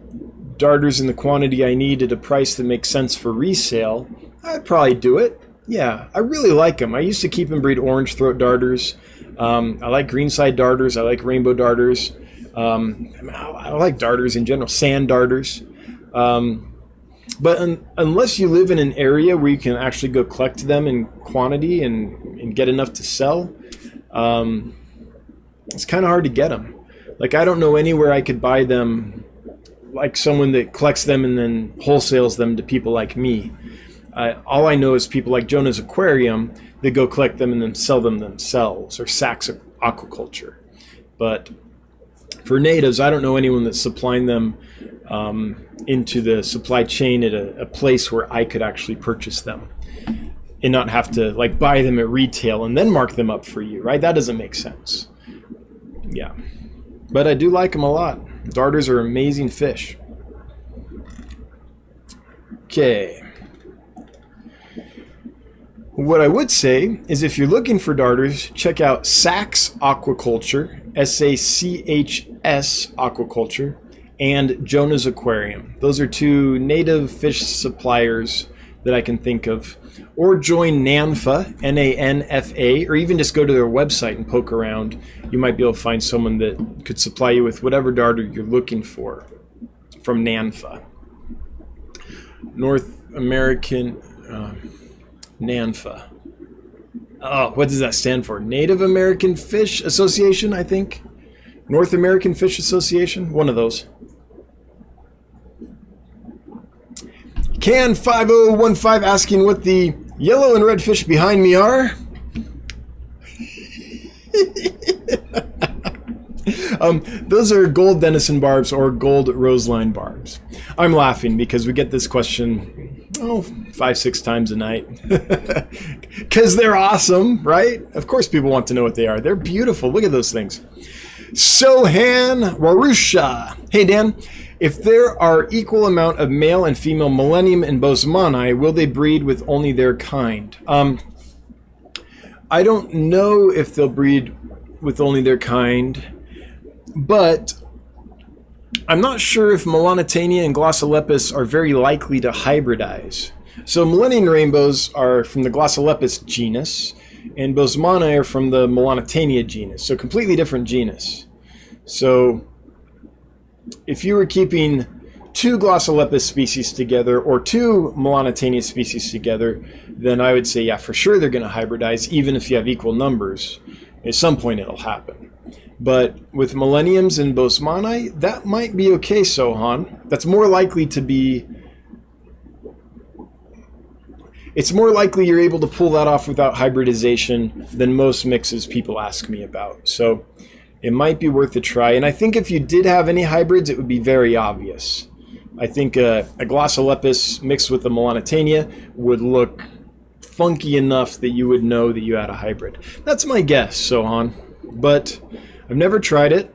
darters in the quantity I need at a price that makes sense for resale, I'd probably do it. Yeah, I really like them. I used to keep and breed orange throat darters. I like greenside darters. I like rainbow darters. I like darters in general, sand darters. But unless you live in an area where you can actually go collect them in quantity and get enough to sell, it's kind of hard to get them. Like, I don't know anywhere I could buy them, like someone that collects them and then wholesales them to people like me. All I know is people like Jonah's Aquarium that go collect them and then sell them themselves, or Sachs Aquaculture. But for natives, I don't know anyone that's supplying them into the supply chain at a place where I could actually purchase them and not have to like buy them at retail and then mark them up for you, right? That doesn't make sense. Yeah, but I do like them a lot. Darters are amazing fish. Okay. What I would say is, if you're looking for darters, check out Sachs Aquaculture, SACHS Aquaculture, and Jonah's Aquarium. Those are two native fish suppliers that I can think of. Or join NANFA, N-A-N-F-A, or even just go to their website and poke around. You might be able to find someone that could supply you with whatever darter you're looking for from NANFA. North American... NANFA. Oh, what does that stand for? Native American Fish Association, I think. North American Fish Association, one of those. Can 5015 asking what the yellow and red fish behind me are. Those are gold Denison barbs or gold roseline barbs. I'm laughing because we get this question 5-6 times a night because they're awesome, right? Of course people want to know what they are. They're beautiful. Look at those things. Sohan Warusha. Hey Dan, if there are equal amount of male and female Millennium and Bosemani, will they breed with only their kind? I don't know if they'll breed with only their kind, but I'm not sure if Melanitania and Glossolepis are very likely to hybridize. So Millennium rainbows are from the Glossolepis genus, and Bosemani are from the Melanitania genus, so completely different genus. So if you were keeping 2 Glossolepis species together or 2 Melanitania species together, then I would say, yeah, for sure they're going to hybridize, even if you have equal numbers. At some point it'll happen. But with Millenniums and Bosemani, that might be okay, Sohan. That's more likely to be... It's more likely you're able to pull that off without hybridization than most mixes people ask me about. So it might be worth a try. And I think if you did have any hybrids, it would be very obvious. I think a Glossolepis mixed with a Melanitania would look funky enough that you would know that you had a hybrid. That's my guess, Sohan. But I've never tried it.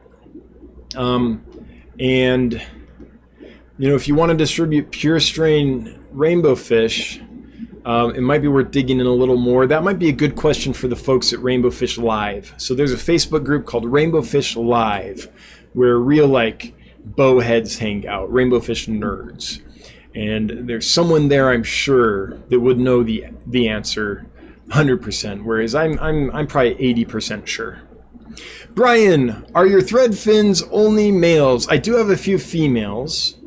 And, you know, if you want to distribute pure strain rainbow fish, it might be worth digging in a little more. That might be a good question for the folks at Rainbow Fish Live. So there's a Facebook group called Rainbow Fish Live where real, like, bowheads hang out, rainbow fish nerds. And there's someone there, I'm sure, that would know the answer 100%, whereas I'm probably 80% sure. Brian, are your thread fins only males? I do have a few females,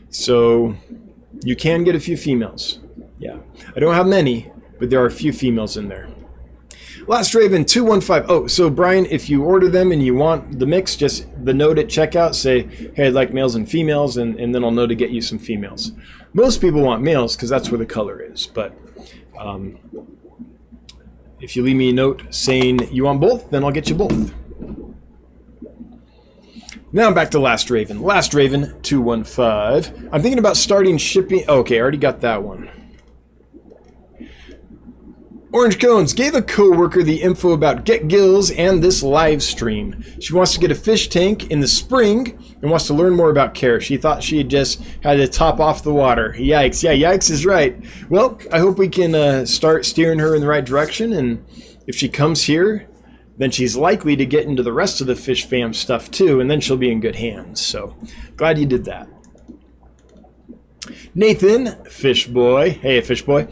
so you can get a few females. Yeah, I don't have many, but there are a few females in there. Last Raven 215. Oh, so Brian, if you order them and you want the mix, just the note at checkout, say, hey, I'd like males and females, and then I'll know to get you some females. Most people want males because that's where the color is, but if you leave me a note saying you want both, then I'll get you both. Now back to Last Raven. Last Raven 215. I'm thinking about starting shipping. Oh, okay, I already got that one. Orange Cones gave a coworker the info about Get Gills and this live stream. She wants to get a fish tank in the spring and wants to learn more about care. She thought she had just had to top off the water. Yikes. Yeah, yikes is right. Well, I hope we can start steering her in the right direction, and if she comes here, then she's likely to get into the rest of the Fish Fam stuff too, and then she'll be in good hands. So, glad you did that. Nathan, Fish Boy. Hey, Fish Boy.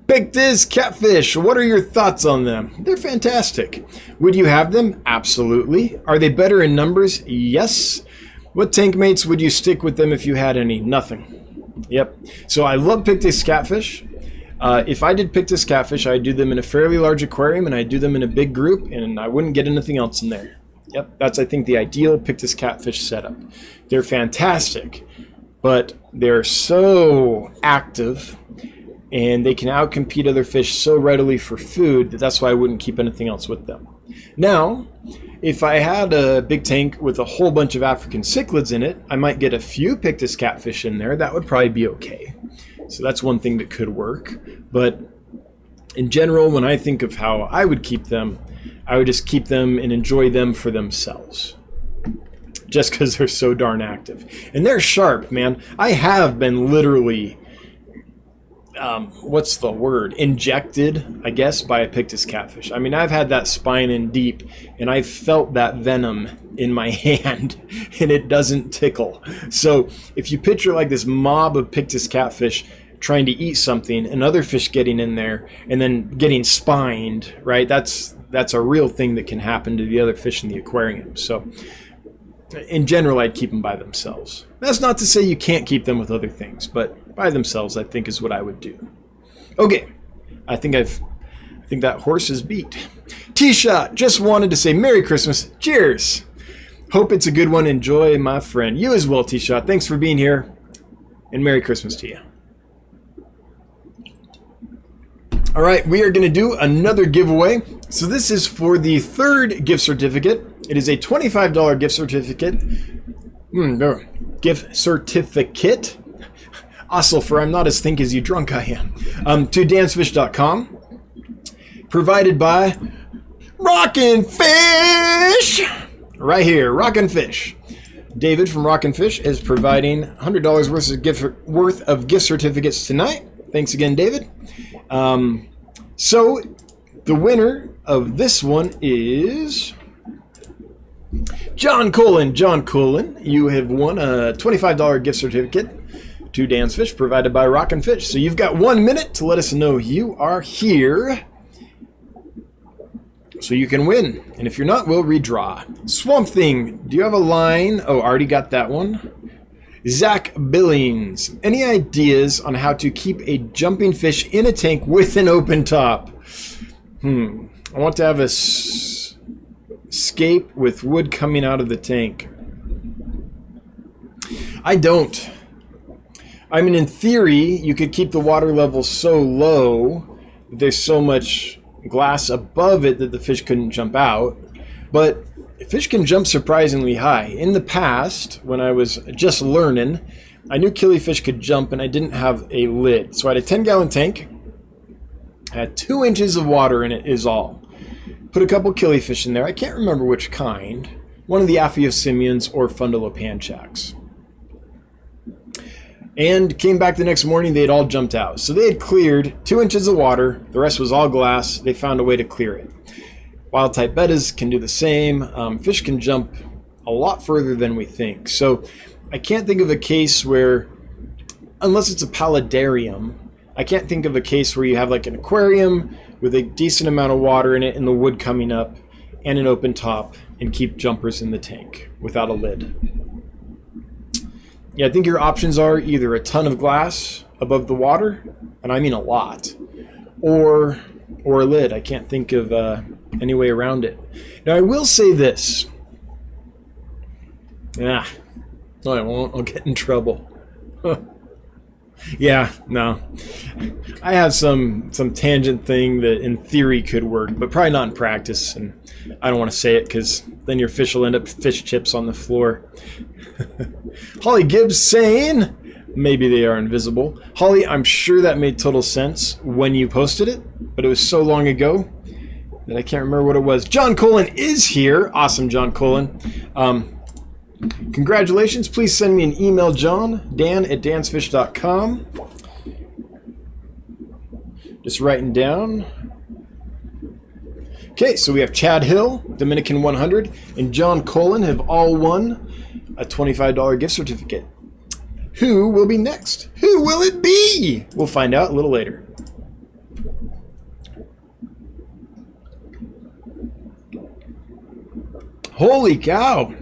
Pictus catfish, what are your thoughts on them? They're fantastic. Would you have them? Absolutely. Are they better in numbers? Yes. What tank mates would you stick with them if you had any? Nothing. Yep. So I love Pictus catfish. If I did Pictus catfish, I'd do them in a fairly large aquarium, and I'd do them in a big group, and I wouldn't get anything else in there. Yep. That's, I think, the ideal Pictus catfish setup. They're fantastic, but they're so active, and they can outcompete other fish so readily for food that's why I wouldn't keep anything else with them. Now, if I had a big tank with a whole bunch of African cichlids in it, I might get a few Pictus catfish in there. That would probably be okay. So that's one thing that could work. But in general, when I think of how I would keep them, I would just keep them and enjoy them for themselves. Just because they're so darn active. And they're sharp, man. I have been literally... what's the word? Injected, I guess, by a Pictus catfish. I mean, I've had that spine in deep, and I've felt that venom in my hand, and it doesn't tickle. So if you picture like this mob of Pictus catfish trying to eat something, and other fish getting in there, and then getting spined, right? That's a real thing that can happen to the other fish in the aquarium. So in general, I'd keep them by themselves. That's not to say you can't keep them with other things, but by themselves, I think, is what I would do. Okay, I think that horse is beat. T-Shot just wanted to say Merry Christmas. Cheers. Hope it's a good one. Enjoy, my friend. You as well, T-Shot. Thanks for being here, and Merry Christmas to you. All right, we are going to do another giveaway. So this is for the third gift certificate. It is a $25 gift certificate. Gift certificate. Also, for I'm not as think as you drunk I am. To dansfish.com. Provided by Rockin' Fish. Right here, Rockin' Fish. David from Rockin' Fish is providing $100 worth of gift certificates tonight. Thanks again, David. So The winner of this one is John Colin. John Colin, you have won a $25 gift certificate to Dan's Fish provided by Rockin' Fish. So you've got 1 minute to let us know you are here so you can win. And if you're not, we'll redraw. Swamp Thing, do you have a line? Oh, already got that one. Zach Billings, any ideas on how to keep a jumping fish in a tank with an open top? I want to have a escape with wood coming out of the tank. I don't. I mean, in theory, you could keep the water level so low that there's so much glass above it that the fish couldn't jump out. But fish can jump surprisingly high. In the past, when I was just learning, I knew killifish could jump and I didn't have a lid. So I had a 10-gallon tank. I had 2 inches of water in it is all. Put a couple killifish in there. I can't remember which kind. One of the Aphyosemians or Fundulopanchax. And came back the next morning, they had all jumped out. So they had cleared 2 inches of water. The rest was all glass. They found a way to clear it. Wild type bettas can do the same. Fish can jump a lot further than we think. So I can't think of a case where, unless it's a paludarium, I can't think of a case where you have like an aquarium with a decent amount of water in it and the wood coming up and an open top and keep jumpers in the tank without a lid. Yeah, I think your options are either a ton of glass above the water, and I mean a lot, or a lid. I can't think of any way around it. Now, I will say this. No, I won't. I'll get in trouble. Yeah, no. I have some tangent thing that in theory could work, but probably not in practice, and I don't want to say it because then your fish will end up fish chips on the floor. Holly Gibbs saying, maybe they are invisible. Holly, I'm sure that made total sense when you posted it, but it was so long ago that I can't remember what it was. John Colin is here. Awesome, John Colin. Congratulations. Please send me an email, John, dan@dansfish.com. Just writing down. Okay, so we have Chad Hill, Dominican 100, and John Colin have all won a $25 gift certificate. Who will be next? Who will it be? We'll find out a little later. Holy cow.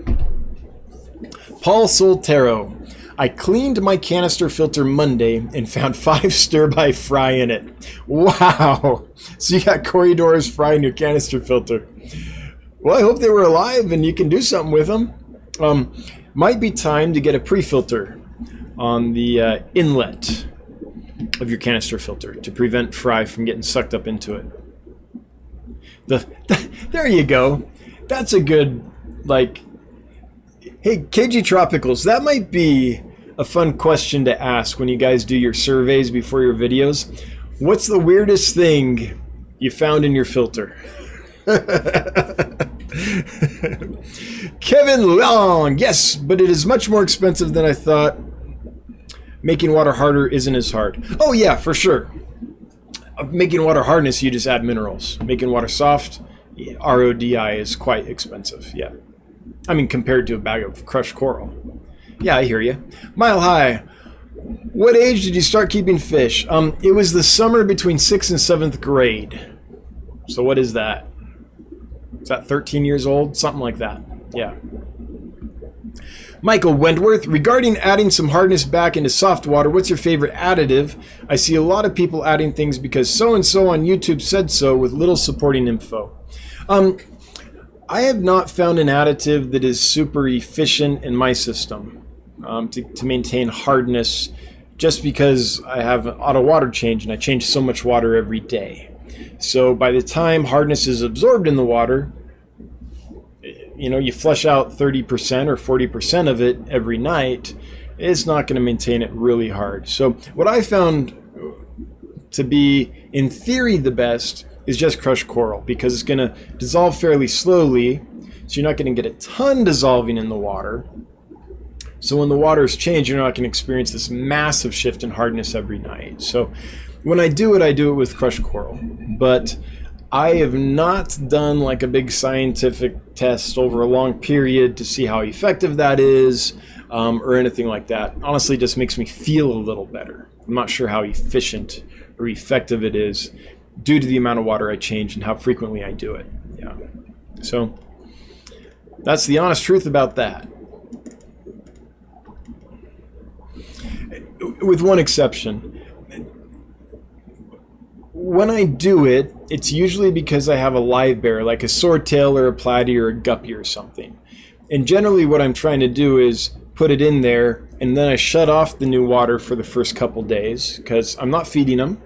Paul Soltero. I cleaned my canister filter Monday and found 5 stir-by fry in it. Wow. So you got Corridors fry in your canister filter. Well, I hope they were alive and you can do something with them. Might be time to get a pre-filter on the inlet of your canister filter to prevent fry from getting sucked up into it. There you go. That's a good, like... Hey, KG Tropicals, that might be a fun question to ask when you guys do your surveys before your videos. What's the weirdest thing you found in your filter? Kevin Long, yes, but it is much more expensive than I thought. Making water harder isn't as hard. Oh yeah, for sure. Making water hardness, you just add minerals. Making water soft, RODI is quite expensive, yeah. I mean, compared to a bag of crushed coral. Yeah, I hear you. Mile High, what age did you start keeping fish? It was the summer between 6th and 7th grade. So what is that? Is that 13 years old? Something like that. Yeah. Michael Wentworth, regarding adding some hardness back into soft water, what's your favorite additive? I see a lot of people adding things because so-and-so on YouTube said so with little supporting info. I have not found an additive that is super efficient in my system to maintain hardness just because I have an auto water change and I change so much water every day. So by the time hardness is absorbed in the water, you know, you flush out 30% or 40% of it every night, it's not going to maintain it really hard. So what I found to be, in theory, the best is just crushed coral because it's going to dissolve fairly slowly, so you're not going to get a ton dissolving in the water. So when the waters change, you're not going to experience this massive shift in hardness every night. So when I do it with crushed coral. But I have not done like a big scientific test over a long period to see how effective that is, or anything like that. Honestly, it just makes me feel a little better. I'm not sure how efficient or effective it is due to the amount of water I change and how frequently I do it. Yeah. So that's the honest truth about that. With one exception. When I do it, it's usually because I have a live bear, like a swordtail or a platy or a guppy or something. And generally what I'm trying to do is put it in there, and then I shut off the new water for the first couple days, because I'm not feeding them.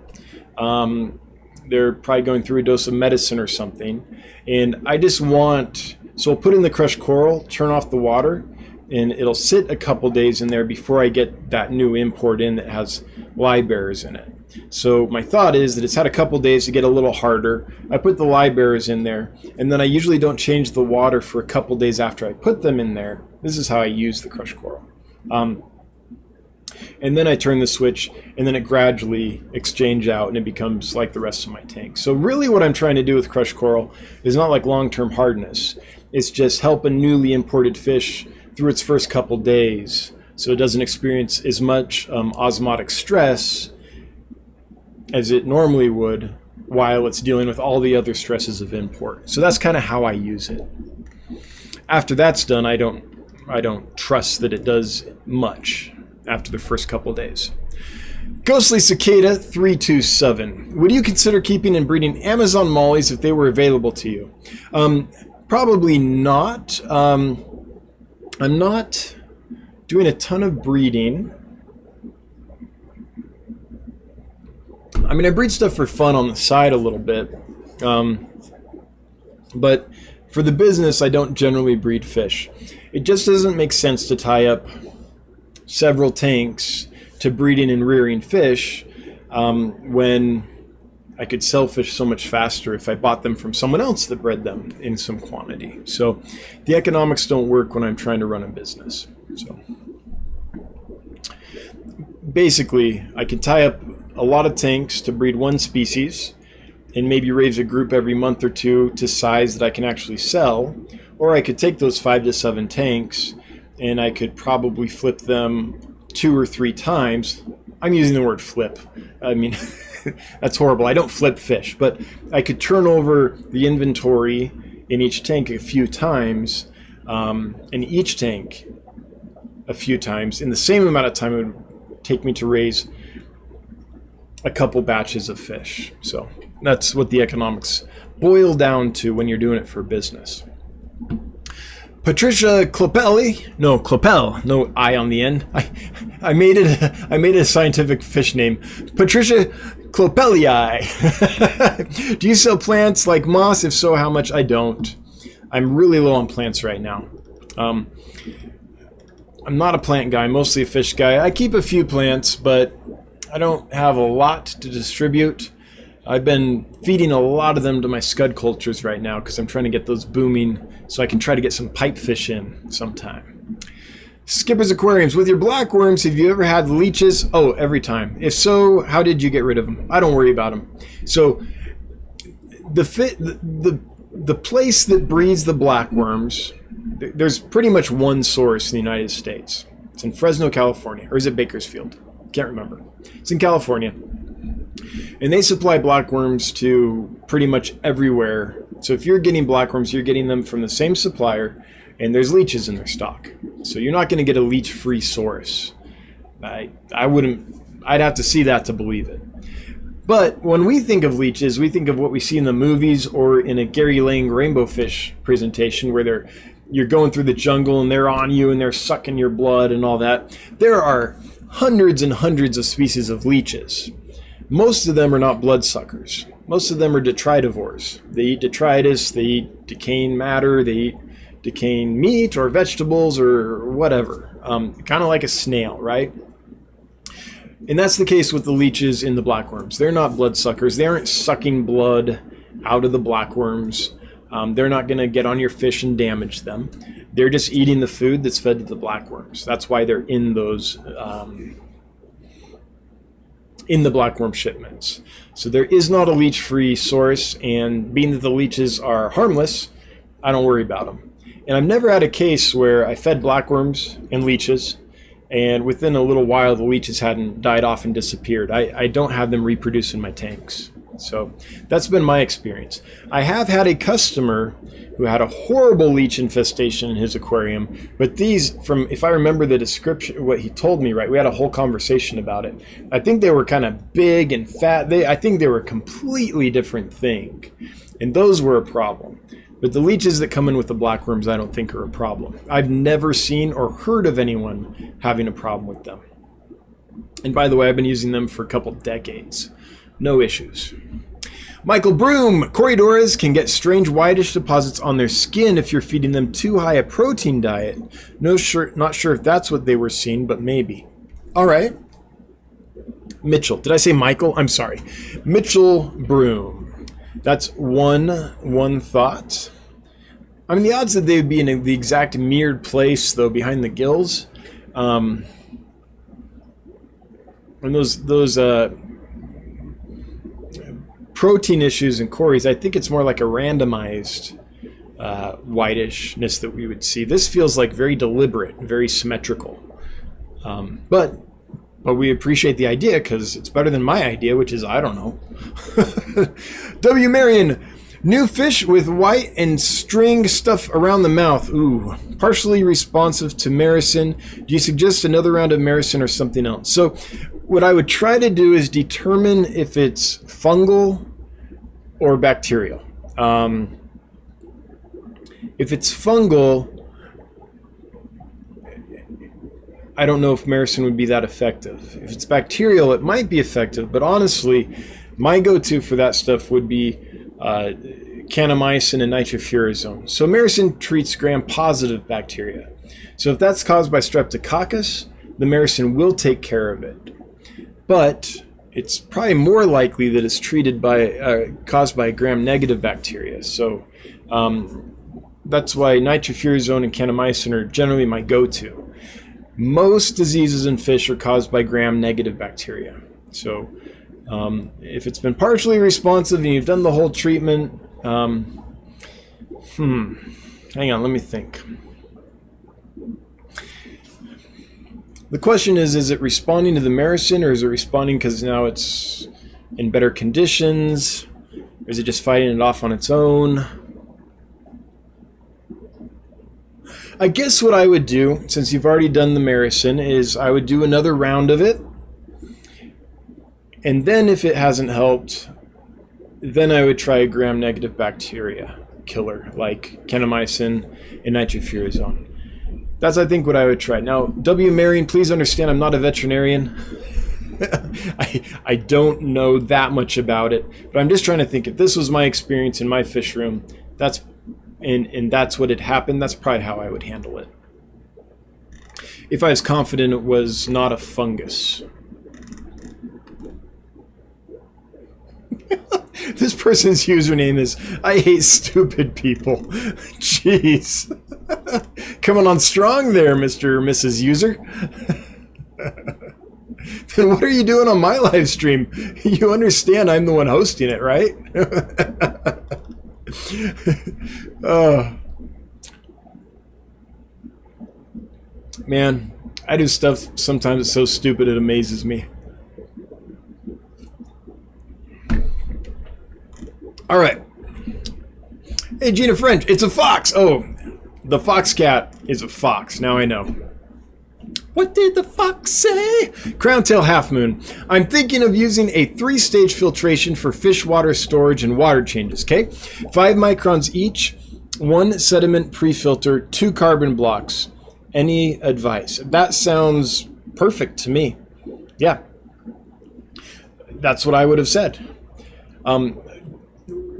They're probably going through a dose of medicine or something. And I just want, so I'll put in the crushed coral, turn off the water, and it'll sit a couple days in there before I get that new import in that has live bearers in it. So my thought is that it's had a couple days to get a little harder. I put the live bearers in there, and then I usually don't change the water for a couple days after I put them in there. This is how I use the crushed coral. And then I turn the switch, and then it gradually exchanges out, and it becomes like the rest of my tank. So really what I'm trying to do with crushed coral is not like long-term hardness. It's just help a newly imported fish through its first couple days so it doesn't experience as much osmotic stress as it normally would while it's dealing with all the other stresses of import. So that's kind of how I use it. After that's done, I don't trust that it does much after the first couple days. Ghostly Cicada 327. Would you consider keeping and breeding Amazon mollies if they were available to you? Probably not. I'm not doing a ton of breeding. I mean, I breed stuff for fun on the side a little bit. But for the business, I don't generally breed fish. It just doesn't make sense to tie up several tanks to breeding and rearing fish when I could sell fish so much faster if I bought them from someone else that bred them in some quantity. So the economics don't work when I'm trying to run a business. So basically, I can tie up a lot of tanks to breed one species and maybe raise a group every month or two to size that I can actually sell. Or I could take those 5 to 7 tanks and I could probably flip them 2 or 3 times. I'm using the word flip. I mean, that's horrible. I don't flip fish, but I could turn over the inventory in each tank a few times, in each tank a few times, in the same amount of time it would take me to raise a couple batches of fish. So that's what the economics boil down to when you're doing it for business. Patricia Clopelli, no Clopel, no I on the end. I made it a scientific fish name. Patricia Clopelli. Do you sell plants like moss? If so, how much? I don't. I'm really low on plants right now. I'm not a plant guy, mostly a fish guy. I keep a few plants, but I don't have a lot to distribute. I've been feeding a lot of them to my scud cultures right now because I'm trying to get those booming so I can try to get some pipefish in sometime. Skipper's Aquariums. With your blackworms, have you ever had leeches? Oh, every time. If so, how did you get rid of them? I don't worry about them. So the place that breeds the blackworms, there's pretty much one source in the United States. It's in Fresno, California. Or is it Bakersfield? Can't remember. It's in California. And they supply blackworms to pretty much everywhere. So if you're getting blackworms, you're getting them from the same supplier, and there's leeches in their stock. So you're not going to get a leech-free source. I'd have to see that to believe it. But when we think of leeches, we think of what we see in the movies or in a Gary Lang rainbow fish presentation where you're going through the jungle and they're on you and they're sucking your blood and all that. There are hundreds and hundreds of species of leeches. Most of them are not bloodsuckers. Most of them are detritivores. They eat detritus, they eat decaying matter, they eat decaying meat or vegetables or whatever. Kind of like a snail, right? And that's the case with the leeches in the blackworms. They're not bloodsuckers. They aren't sucking blood out of the blackworms. They're not going to get on your fish and damage them. They're just eating the food that's fed to the blackworms. That's why they're in those in the blackworm shipments. So there is not a leech-free source, and being that the leeches are harmless, I don't worry about them. And I've never had a case where I fed blackworms and leeches, and within a little while the leeches hadn't died off and disappeared. I don't have them reproduce in my tanks. So that's been my experience. I have had a customer who had a horrible leech infestation in his aquarium, but these, from, if I remember the description, what he told me, right, we had a whole conversation about it. I think they were kind of big and fat. I think they were a completely different thing, and those were a problem. But the leeches that come in with the blackworms, I don't think are a problem. I've never seen or heard of anyone having a problem with them. And by the way, I've been using them for a couple decades. No issues. Michael Broom, Corridoras can get strange whitish deposits on their skin if you're feeding them too high a protein diet. Not sure if that's what they were seeing, but maybe. All right. Mitchell. Did I say Michael? I'm sorry. Mitchell Broom. That's one thought. I mean, the odds that they would be in the exact mirrored place, though, behind the gills, and those protein issues in Corys, I think it's more like a randomized whitishness that we would see. This feels like very deliberate, very symmetrical. But we appreciate the idea because it's better than my idea, which is, I don't know. W. Marion, new fish with white and string stuff around the mouth. Ooh, partially responsive to Maricin. Do you suggest another round of Maricin or something else? So what I would try to do is determine if it's fungal or bacterial. If it's fungal, I don't know if Maricin would be that effective. If it's bacterial, it might be effective, but honestly, my go-to for that stuff would be kanamycin and nitrofurazone. So Maricin treats gram-positive bacteria. So if that's caused by streptococcus, the Maricin will take care of it. But it's probably more likely that it's treated by caused by gram-negative bacteria. So that's why nitrofurazone and kanamycin are generally my go-to. Most diseases in fish are caused by gram-negative bacteria. So if it's been partially responsive and you've done the whole treatment, hang on, let me think. The question is it responding to the Maricin, or is it responding because now it's in better conditions? Or is it just fighting it off on its own? I guess what I would do, since you've already done the Maricin, is I would do another round of it. And then if it hasn't helped, then I would try a gram-negative bacteria killer, like kanamycin and nitrofurazone. That's, I think, what I would try. Now, W. Marion, please understand I'm not a veterinarian. I don't know that much about it, but I'm just trying to think, if this was my experience in my fish room, and that's what had happened, that's probably how I would handle it. If I was confident it was not a fungus. This person's username is I hate stupid people. Jeez. Coming on strong there, Mr. or Mrs. User. Then what are you doing on my live stream? You understand I'm the one hosting it, right? Man, I do stuff sometimes that's so stupid it amazes me. All right. Hey, Gina French, it's a fox. Oh, the fox cat is a fox. Now I know. What did the fox say? Crowntail Half Moon. I'm thinking of using a 3-stage filtration for fish water storage and water changes, okay? 5 microns each, 1 sediment pre-filter, 2 carbon blocks. Any advice? That sounds perfect to me. Yeah. That's what I would have said.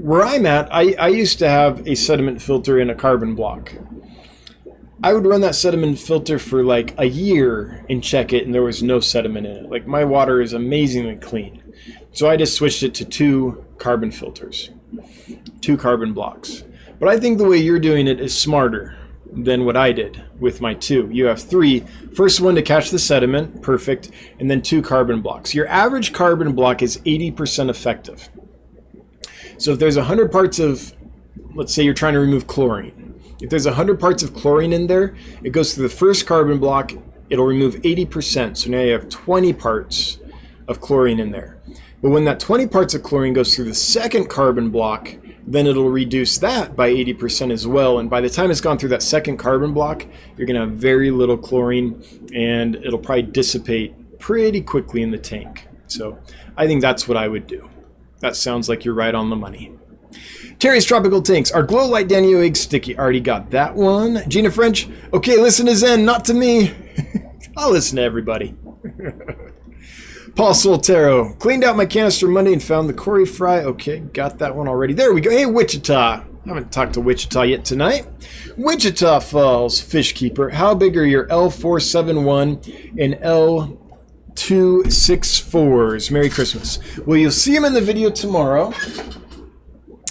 Where I'm at, I used to have a sediment filter and a carbon block. I would run that sediment filter for like a year and check it, and there was no sediment in it. Like, my water is amazingly clean. So I just switched it to 2 carbon filters, 2 carbon blocks. But I think the way you're doing it is smarter. than what I did with my 2. You have 3. First one to catch the sediment, perfect, and then 2 carbon blocks. Your average carbon block is 80% effective. So if there's 100 parts of, let's say you're trying to remove chlorine. If there's 100 parts of chlorine in there, it goes through the first carbon block, it'll remove 80%. So now you have 20 parts of chlorine in there. But when that 20 parts of chlorine goes through the second carbon block, then it'll reduce that by 80% as well. And by the time it's gone through that second carbon block, you're going to have very little chlorine, and it'll probably dissipate pretty quickly in the tank. So I think that's what I would do. That sounds like you're right on the money. Terry's Tropical Tanks. Are glow light Danio eggs sticky? Already got that one. Gina French. Okay, listen to Zen, not to me. I'll listen to everybody. Paul Soltero. Cleaned out my canister Monday and found the Cory Fry. Okay, got that one already. There we go. Hey, Wichita. I haven't talked to Wichita yet tonight. Wichita Falls Fish Keeper. How big are your L471 and L264s? Merry Christmas. Well, you'll see them in the video tomorrow.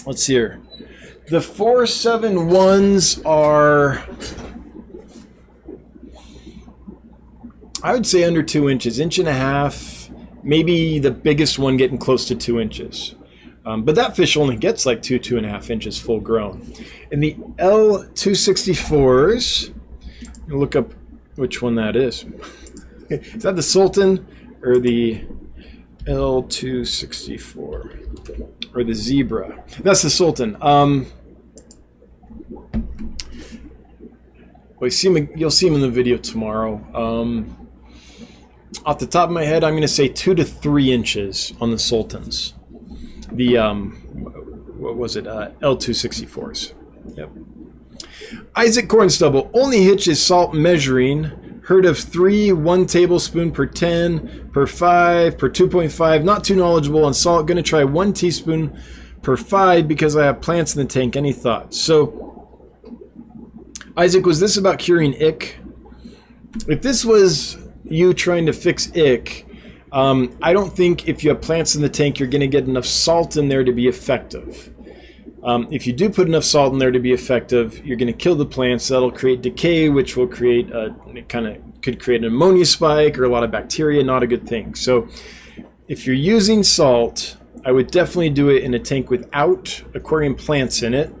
Let's see here. The 471s are, I would say, under 2 inches, 1.5 inches. Maybe the biggest one getting close to 2 inches. But that fish only gets like 2.5 inches full grown. And the L264s, look up which one that is. Is that the Sultan or the L264? Or the Zebra? That's the Sultan. Well, you'll see him in the video tomorrow. Off the top of my head, I'm going to say 2 to 3 inches on the Sultans. The, what was it? L264s. Yep. Isaac Cornstubble. Only hitch is salt measuring. Heard of 3, 1 tablespoon per 10, per 5, per 2.5. Not too knowledgeable on salt. Going to try 1 teaspoon per 5 because I have plants in the tank. Any thoughts? So, Isaac, was this about curing ick? If this was you trying to ick, I don't think if you have plants in the tank, you're going to get enough salt in there to be effective. If you do put enough salt in there to be effective, you're going to kill the plants. That'll create decay, which will create could create an ammonia spike or a lot of bacteria. Not a good thing. So if you're using salt, I would definitely do it in a tank without aquarium plants in it.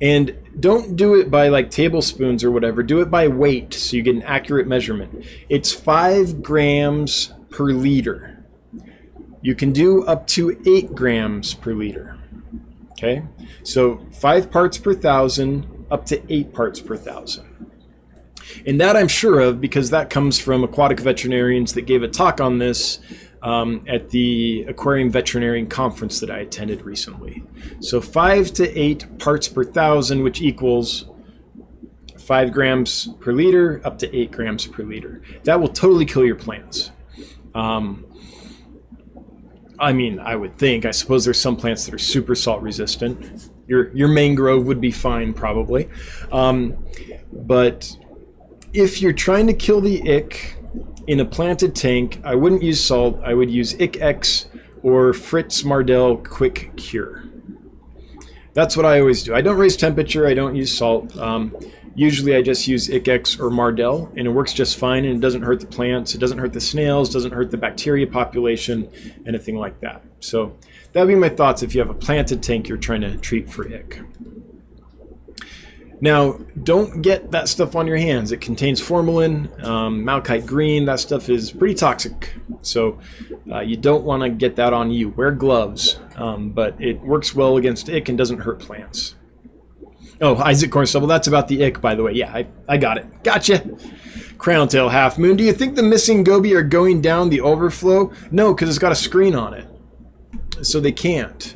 And don't do it by like tablespoons or whatever. Do it by weight so you get an accurate measurement. It's 5 grams per liter. You can do up to 8 grams per liter. Okay? So 5 parts per 1,000 up to 8 parts per 1,000. And that I'm sure of because that comes from aquatic veterinarians that gave a talk on this at the Aquarium Veterinarian Conference that I attended recently. So 5 to 8 parts per 1,000, which equals 5 grams per liter up to 8 grams per liter. That will totally kill your plants. I mean, I would think. I suppose there's some plants that are super salt resistant. Your mangrove would be fine probably. But if you're trying to kill the ick in a planted tank, I wouldn't use salt. I would use ICX or Fritz Mardell Quick Cure. That's what I always do. I don't raise temperature. I don't use salt. Usually I just use ICX or Mardell, and it works just fine, and it doesn't hurt the plants. It doesn't hurt the snails, doesn't hurt the bacteria population, anything like that. So that would be my thoughts if you have a planted tank you're trying to treat for ick. Now, don't get that stuff on your hands. It contains formalin, malachite green. That stuff is pretty toxic. So you don't want to get that on you. Wear gloves, but it works well against ick and doesn't hurt plants. Oh, Isaac Cornstubble, that's about the ick, by the way. Yeah, I got it. Gotcha. Crowntail Half Moon. Do you think the missing goby are going down the overflow? No, because it's got a screen on it. So they can't.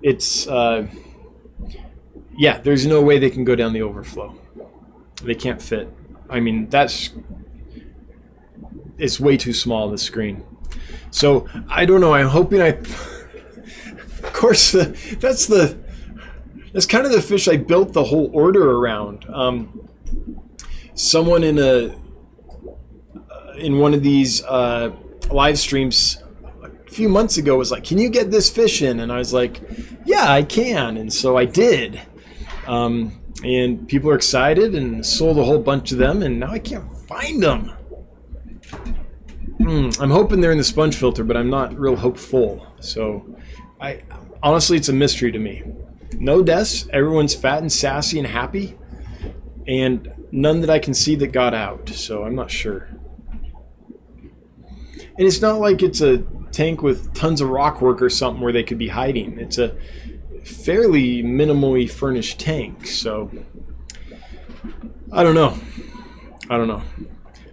It's... yeah, there's no way they can go down the overflow. They can't fit. I mean, it's way too small, the screen. So, I don't know. I'm hoping of course, that's kind of the fish I built the whole order around. Someone in one of these live streams a few months ago was like, "Can you get this fish in?" And I was like, "Yeah, I can." And so I did. and people are excited and sold a whole bunch of them, and now I can't find them. I'm hoping they're in the sponge filter, but I'm not real hopeful. So honestly, it's a mystery to me. No deaths, everyone's fat and sassy and happy, and none that I can see that got out, so I'm not sure. And it's not like it's a tank with tons of rock work or something where they could be hiding. It's a fairly minimally furnished tank, so I don't know.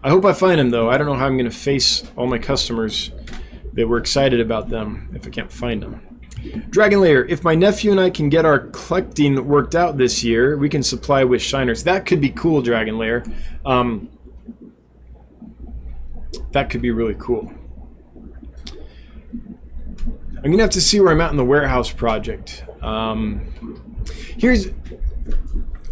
I hope I find them, though. I don't know how I'm going to face all my customers that were excited about them if I can't find them. Dragon Lair, if my nephew and I can get our collecting worked out this year, we can supply with shiners. That could be cool, Dragon Lair. That could be really cool. I'm going to have to see where I'm at in the warehouse project. Here's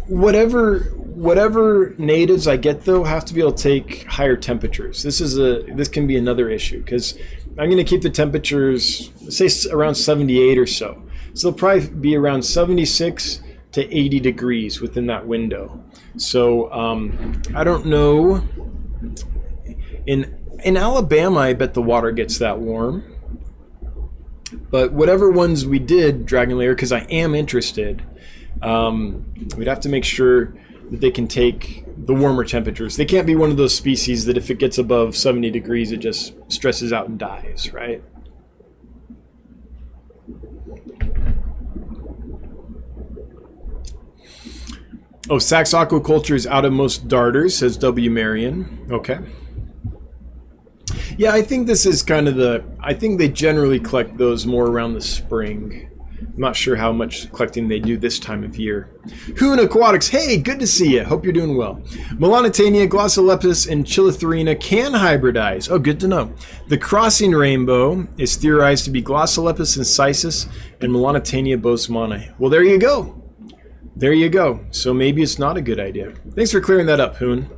whatever natives I get, though, have to be able to take higher temperatures. This can be another issue, because I'm going to keep the temperatures, say, around 78 or so. So they'll probably be around 76 to 80 degrees within that window. So I don't know. In Alabama, I bet the water gets that warm. But whatever ones we did, Dragon Lair, because I am interested, we'd have to make sure that they can take the warmer temperatures. They can't be one of those species that if it gets above 70 degrees, it just stresses out and dies, right? Oh, Sax Aquaculture is out of most darters, says W. Marion. Okay. Yeah, I think this is kind of I think they generally collect those more around the spring. I'm not sure how much collecting they do this time of year. Hoon Aquatics, hey, good to see you. Hope you're doing well. Melanitania, Glossolepis, and Chilotharina can hybridize. Oh, good to know. The crossing rainbow is theorized to be Glossolepis incisus and Melanitania bosemani. Well, there you go. There you go. So maybe it's not a good idea. Thanks for clearing that up, Hoon.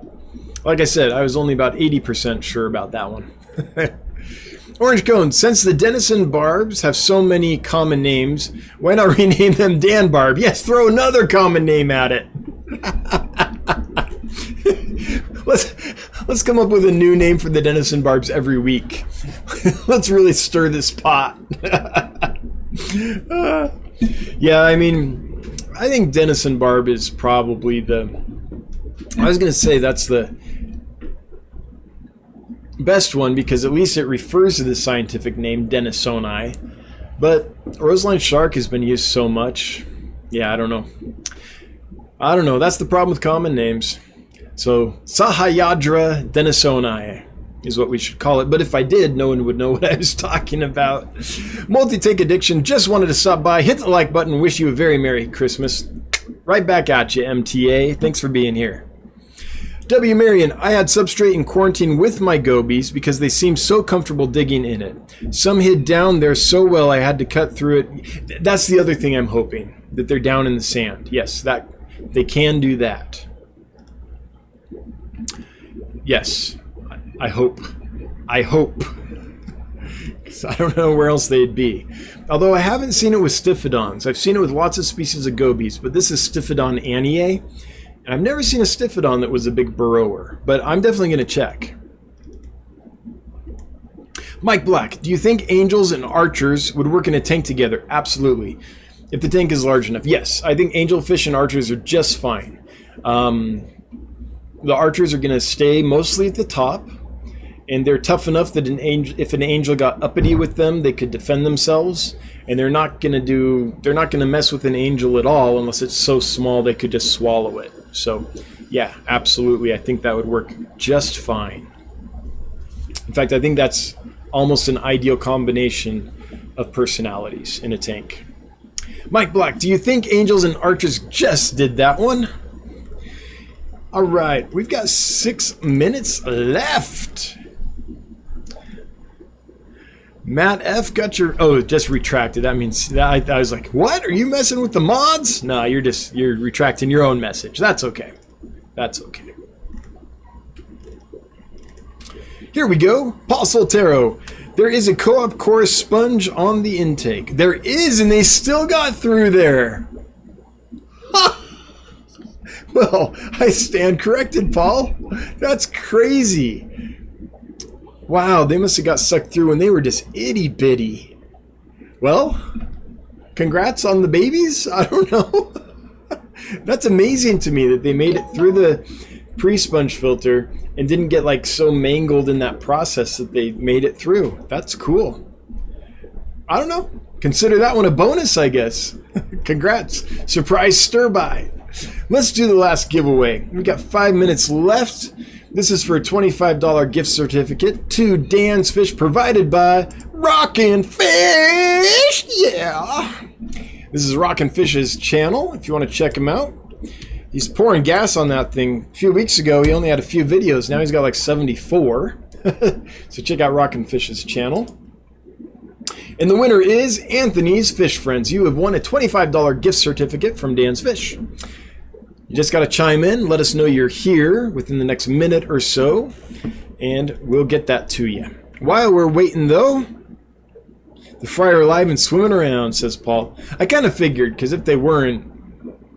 Like I said, I was only about 80% sure about that one. Orange Cone, since the Denison Barbs have so many common names, why not rename them Dan Barb? Yes, throw another common name at it. Let's come up with a new name for the Denison Barbs every week. Let's really stir this pot. Yeah, I mean, I think Denison Barb is probably I was going to say that's the best one, because at least it refers to the scientific name Denisoni. But Roseline Shark has been used so much. Yeah, I don't know. That's the problem with common names. So Sahayadra Denisoni is what we should call it. But if I did, no one would know what I was talking about. Multi-Take Addiction, just wanted to stop by, hit the like button, wish you a very Merry Christmas. Right back at you, MTA. Thanks for being here. W. Marion, I had substrate in quarantine with my gobies because they seemed so comfortable digging in it. Some hid down there so well I had to cut through it. That's the other thing I'm hoping, that they're down in the sand. Yes, that they can do that. Yes, I hope. Because I don't know where else they'd be. Although I haven't seen it with Stiphodons. I've seen it with lots of species of gobies, but this is Stiphodon anniae. And I've never seen a Stiphodon that was a big burrower, but I'm definitely going to check. Mike Black, do you think angels and archers would work in a tank together? Absolutely. If the tank is large enough. Yes, I think angelfish and archers are just fine. The archers are going to stay mostly at the top, and they're tough enough that if an angel got uppity with them, they could defend themselves. And they're not going to mess with an angel at all unless it's so small they could just swallow it. So, yeah, absolutely. I think that would work just fine. In fact, I think that's almost an ideal combination of personalities in a tank. Mike Black, do you think angels and archers just did that one? All right, we've got 6 minutes left. Matt F got your... Oh, just retracted. That means... I was like, what? Are you messing with the mods? No, you're retracting your own message. That's okay. That's okay. Here we go. Paul Soltero. There is a Co-op Chorus sponge on the intake. There is, and they still got through there. Well, I stand corrected, Paul. That's crazy. Wow, they must have got sucked through when they were just itty bitty. Well, congrats on the babies. I don't know. That's amazing to me that they made it through the pre-sponge filter and didn't get like so mangled in that process that they made it through. That's cool. I don't know. Consider that one a bonus, I guess. Congrats. Surprise stir-by. Let's do the last giveaway. We've got 5 minutes left. This is for a $25 gift certificate to Dan's Fish, provided by Rockin' Fish. Yeah. This is Rockin' Fish's channel, if you want to check him out. He's pouring gas on that thing. A few weeks ago, he only had a few videos. Now he's got like 74. So check out Rockin' Fish's channel. And the winner is Anthony's Fish Friends. You have won a $25 gift certificate from Dan's Fish. You just got to chime in, let us know you're here within the next minute or so, and we'll get that to you. While we're waiting, though, the fry are alive and swimming around, says Paul. I kind of figured, because if they weren't,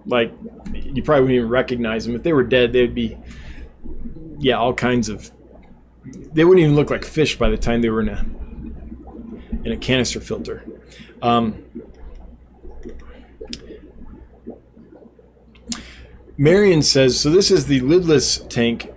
like, you probably wouldn't even recognize them. If they were dead, they'd be, yeah, all kinds of, they wouldn't even look like fish by the time they were in a canister filter. Marion says, so this is the rimless tank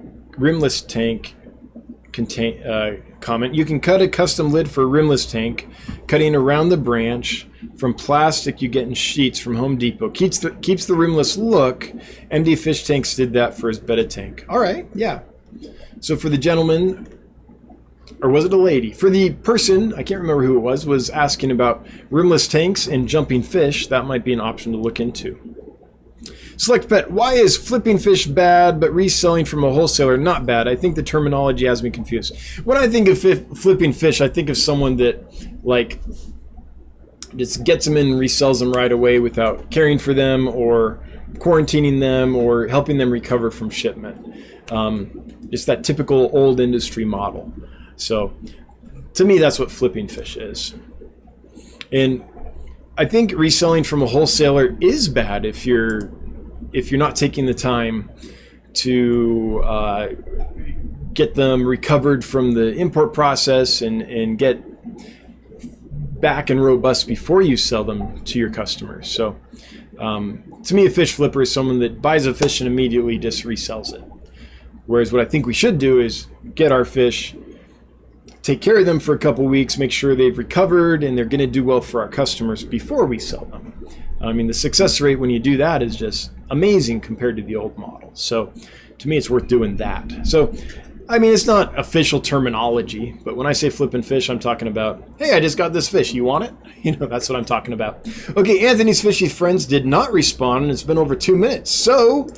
comment. You can cut a custom lid for a rimless tank, cutting around the branch from plastic you get in sheets from Home Depot. Keeps the rimless look. MD Fish Tanks did that for his betta tank. All right, yeah. So for the gentleman, or was it a lady? For the person, I can't remember who it was asking about rimless tanks and jumping fish, that might be an option to look into. Select Pet, why is flipping fish bad but reselling from a wholesaler not bad? I think the terminology has me confused. When I think of flipping fish, I think of someone that like just gets them in and resells them right away without caring for them or quarantining them or helping them recover from shipment. Just that typical old industry model. So to me, that's what flipping fish is. And I think reselling from a wholesaler is bad if you're not taking the time to get them recovered from the import process and get back and robust before you sell them to your customers. So to me, a fish flipper is someone that buys a fish and immediately just resells it. Whereas what I think we should do is get our fish, take care of them for a couple weeks, make sure they've recovered and they're going to do well for our customers before we sell them. I mean, the success rate when you do that is just amazing compared to the old model. So to me, it's worth doing that. So, I mean, it's not official terminology, but when I say flipping fish, I'm talking about, hey, I just got this fish. You want it? You know, that's what I'm talking about. Okay, Anthony's Fishy Friends did not respond, and it's been over 2 minutes. So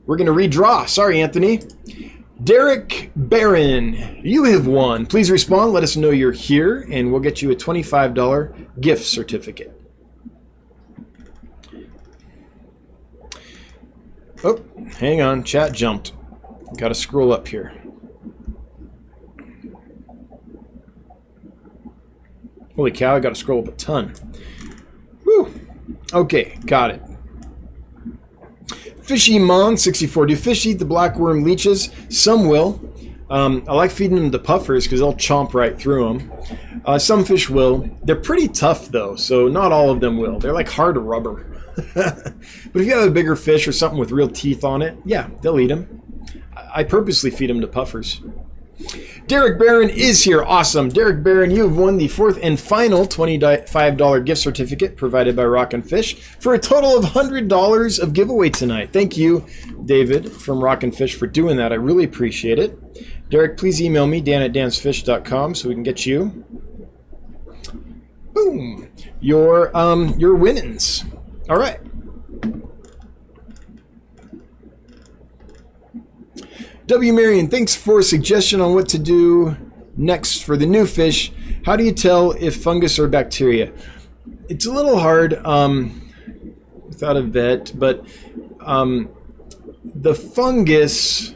we're going to redraw. Sorry, Anthony. Derek Barron, you have won. Please respond. Let us know you're here, and we'll get you a $25 gift certificate. Oh, hang on. Chat jumped. Got to scroll up here. Holy cow, I got to scroll up a ton. Whew. Okay, got it. Fishy Mon 64. Do fish eat the blackworm leeches? Some will. I like feeding them to puffers because they'll chomp right through them. Some fish will. They're pretty tough though, so not all of them will. They're like hard rubber. But if you have a bigger fish or something with real teeth on it, yeah, they'll eat them. I purposely feed them to puffers. Derek Barron is here. Awesome. Derek Barron, you have won the fourth and final $25 gift certificate provided by Rockin' Fish for a total of $100 of giveaway tonight. Thank you, David from Rockin' Fish, for doing that. I really appreciate it. Derek, please email me, dan@dansfish.com, so we can get you, boom, your winnings. All right. W. Marion, thanks for a suggestion on what to do next for the new fish. How do you tell if fungus or bacteria? It's a little hard without a vet, but the fungus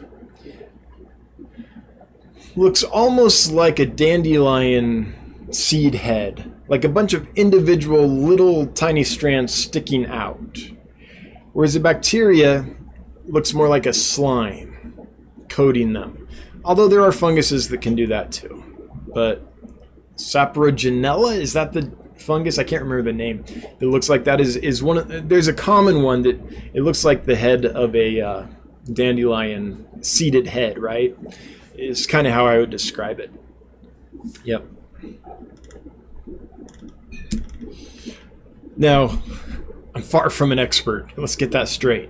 looks almost like a dandelion seed head, like a bunch of individual little tiny strands sticking out. whereas the bacteria looks more like a slime coating them. Although there are funguses that can do that too. But Saprogenella, is that the fungus? I can't remember the name. It looks like that is one of, there's a common one that it looks like the head of a dandelion seeded head, right? Is kind of how I would describe it. Yep. Now, I'm far from an expert. Let's get that straight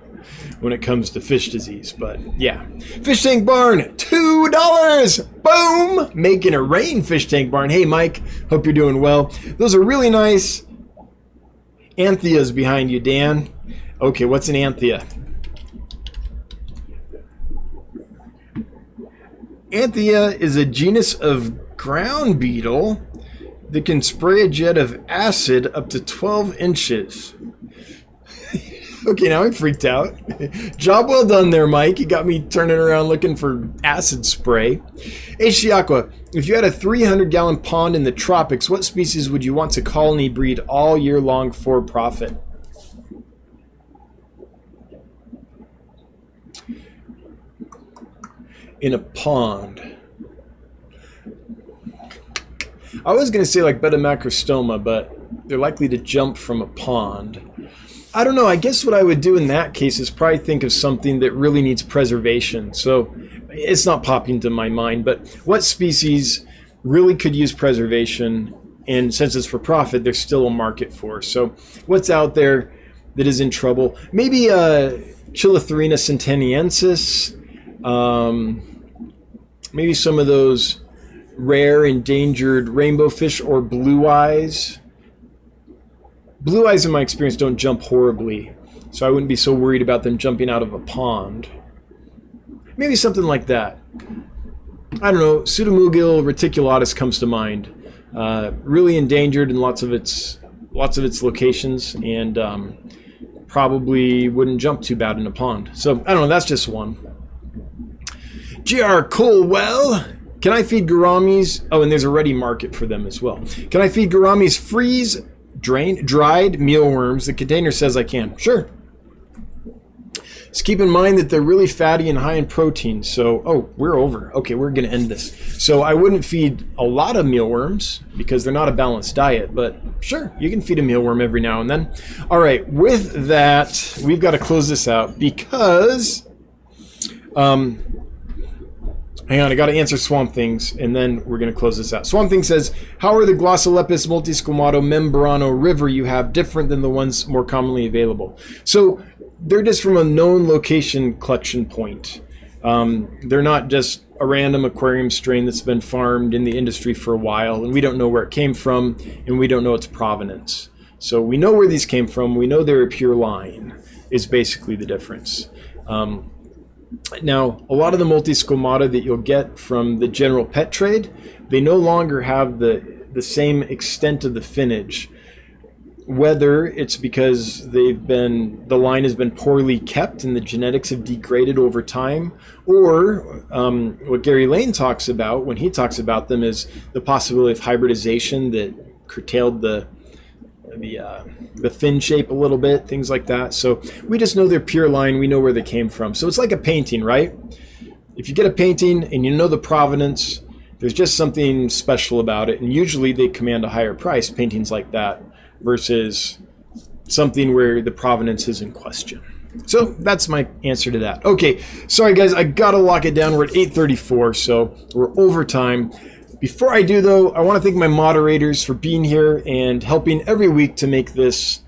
when it comes to fish disease. But yeah, fish tank barn, $2. Boom! Making it rain, fish tank barn. Hey, Mike, hope you're doing well. Those are really nice anthias behind you, Dan. Okay, what's an anthia? Anthia is a genus of ground beetle that can spray a jet of acid up to 12 inches. Okay, now I'm freaked out. Job well done there, Mike. You got me turning around looking for acid spray. Aqua, if you had a 300-gallon pond in the tropics, what species would you want to colony breed all year long for profit? In a pond. I was going to say like Betamacrostoma, but they're likely to jump from a pond. I don't know. I guess what I would do in that case is probably think of something that really needs preservation. So it's not popping to my mind, but what species really could use preservation? And since it's for profit, there's still a market for. So what's out there that is in trouble? Maybe Chilotharina centeniensis. Maybe some of those rare endangered rainbow fish or blue eyes. Blue eyes, in my experience, don't jump horribly, so I wouldn't be so worried about them jumping out of a pond. Maybe something like that. I don't know. Pseudomugil reticulatus comes to mind. Really endangered in lots of its locations, and probably wouldn't jump too bad in a pond. So I don't know. That's just one. G.R. Colwell, can I feed gouramis? Oh, and there's a ready market for them as well. Can I feed gouramis dried mealworms? The container says I can. Sure. Just keep in mind that they're really fatty and high in protein. So, oh, we're over. Okay, we're going to end this. So I wouldn't feed a lot of mealworms because they're not a balanced diet. But sure, you can feed a mealworm every now and then. All right, with that, we've got to close this out because... hang on, I got to answer Swamp Things, and then we're going to close this out. Swamp Thing says, how are the Glossolepis multisquamato membrano river you have different than the ones more commonly available? So they're just from a known location collection point. They're not just a random aquarium strain that's been farmed in the industry for a while, and we don't know where it came from, and we don't know its provenance. So we know where these came from. We know they're a pure line, is basically the difference. Now, a lot of the multisquamata that you'll get from the general pet trade, they no longer have the same extent of the finnage. Whether it's because the line has been poorly kept and the genetics have degraded over time, or what Gary Lane talks about when he talks about them is the possibility of hybridization that curtailed the fin shape a little bit, things like that. So we just know they're pure line. We know where they came from. So it's like a painting, right? If you get a painting and you know the provenance, there's just something special about it. And usually they command a higher price, paintings like that, versus something where the provenance is in question. So that's my answer to that. Okay, sorry guys, I gotta lock it down. We're at 8:34, so we're over time. Before I do, though, I want to thank my moderators for being here and helping every week to make this,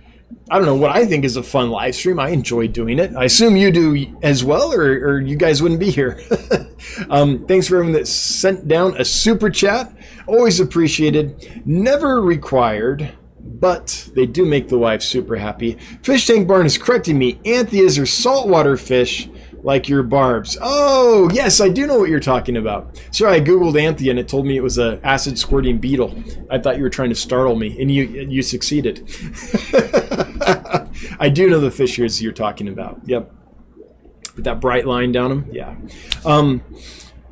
I don't know, what I think is a fun live stream. I enjoy doing it. I assume you do as well, or you guys wouldn't be here. Thanks for everyone that sent down a super chat. Always appreciated. Never required, but they do make the wife super happy. Fish Tank Barn is correcting me. Anthias are saltwater fish, like your barbs. Oh, yes, I do know what you're talking about. Sorry, I Googled Anthia and it told me it was an acid squirting beetle. I thought you were trying to startle me, and you succeeded. I do know the fishers you're talking about. Yep. With that bright line down them? Yeah.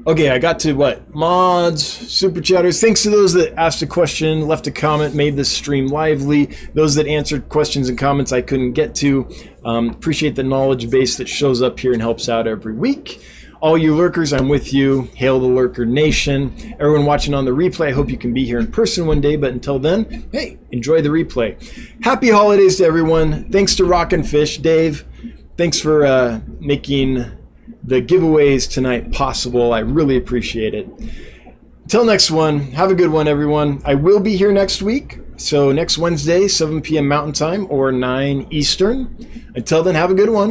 Okay, I got to what? Mods, super chatters. Thanks to those that asked a question, left a comment, made this stream lively. Those that answered questions and comments I couldn't get to. Appreciate the knowledge base that shows up here and helps out every week. All you lurkers, I'm with you. Hail the Lurker Nation. Everyone watching on the replay, I hope you can be here in person one day. But until then, hey, enjoy the replay. Happy holidays to everyone. Thanks to Rockin' Fish. Dave, thanks for making the giveaways tonight possible. I really appreciate it. Until next one, have a good one, everyone. I will be here next week. So next Wednesday, 7 p.m. Mountain Time or 9 Eastern. Until then, have a good one.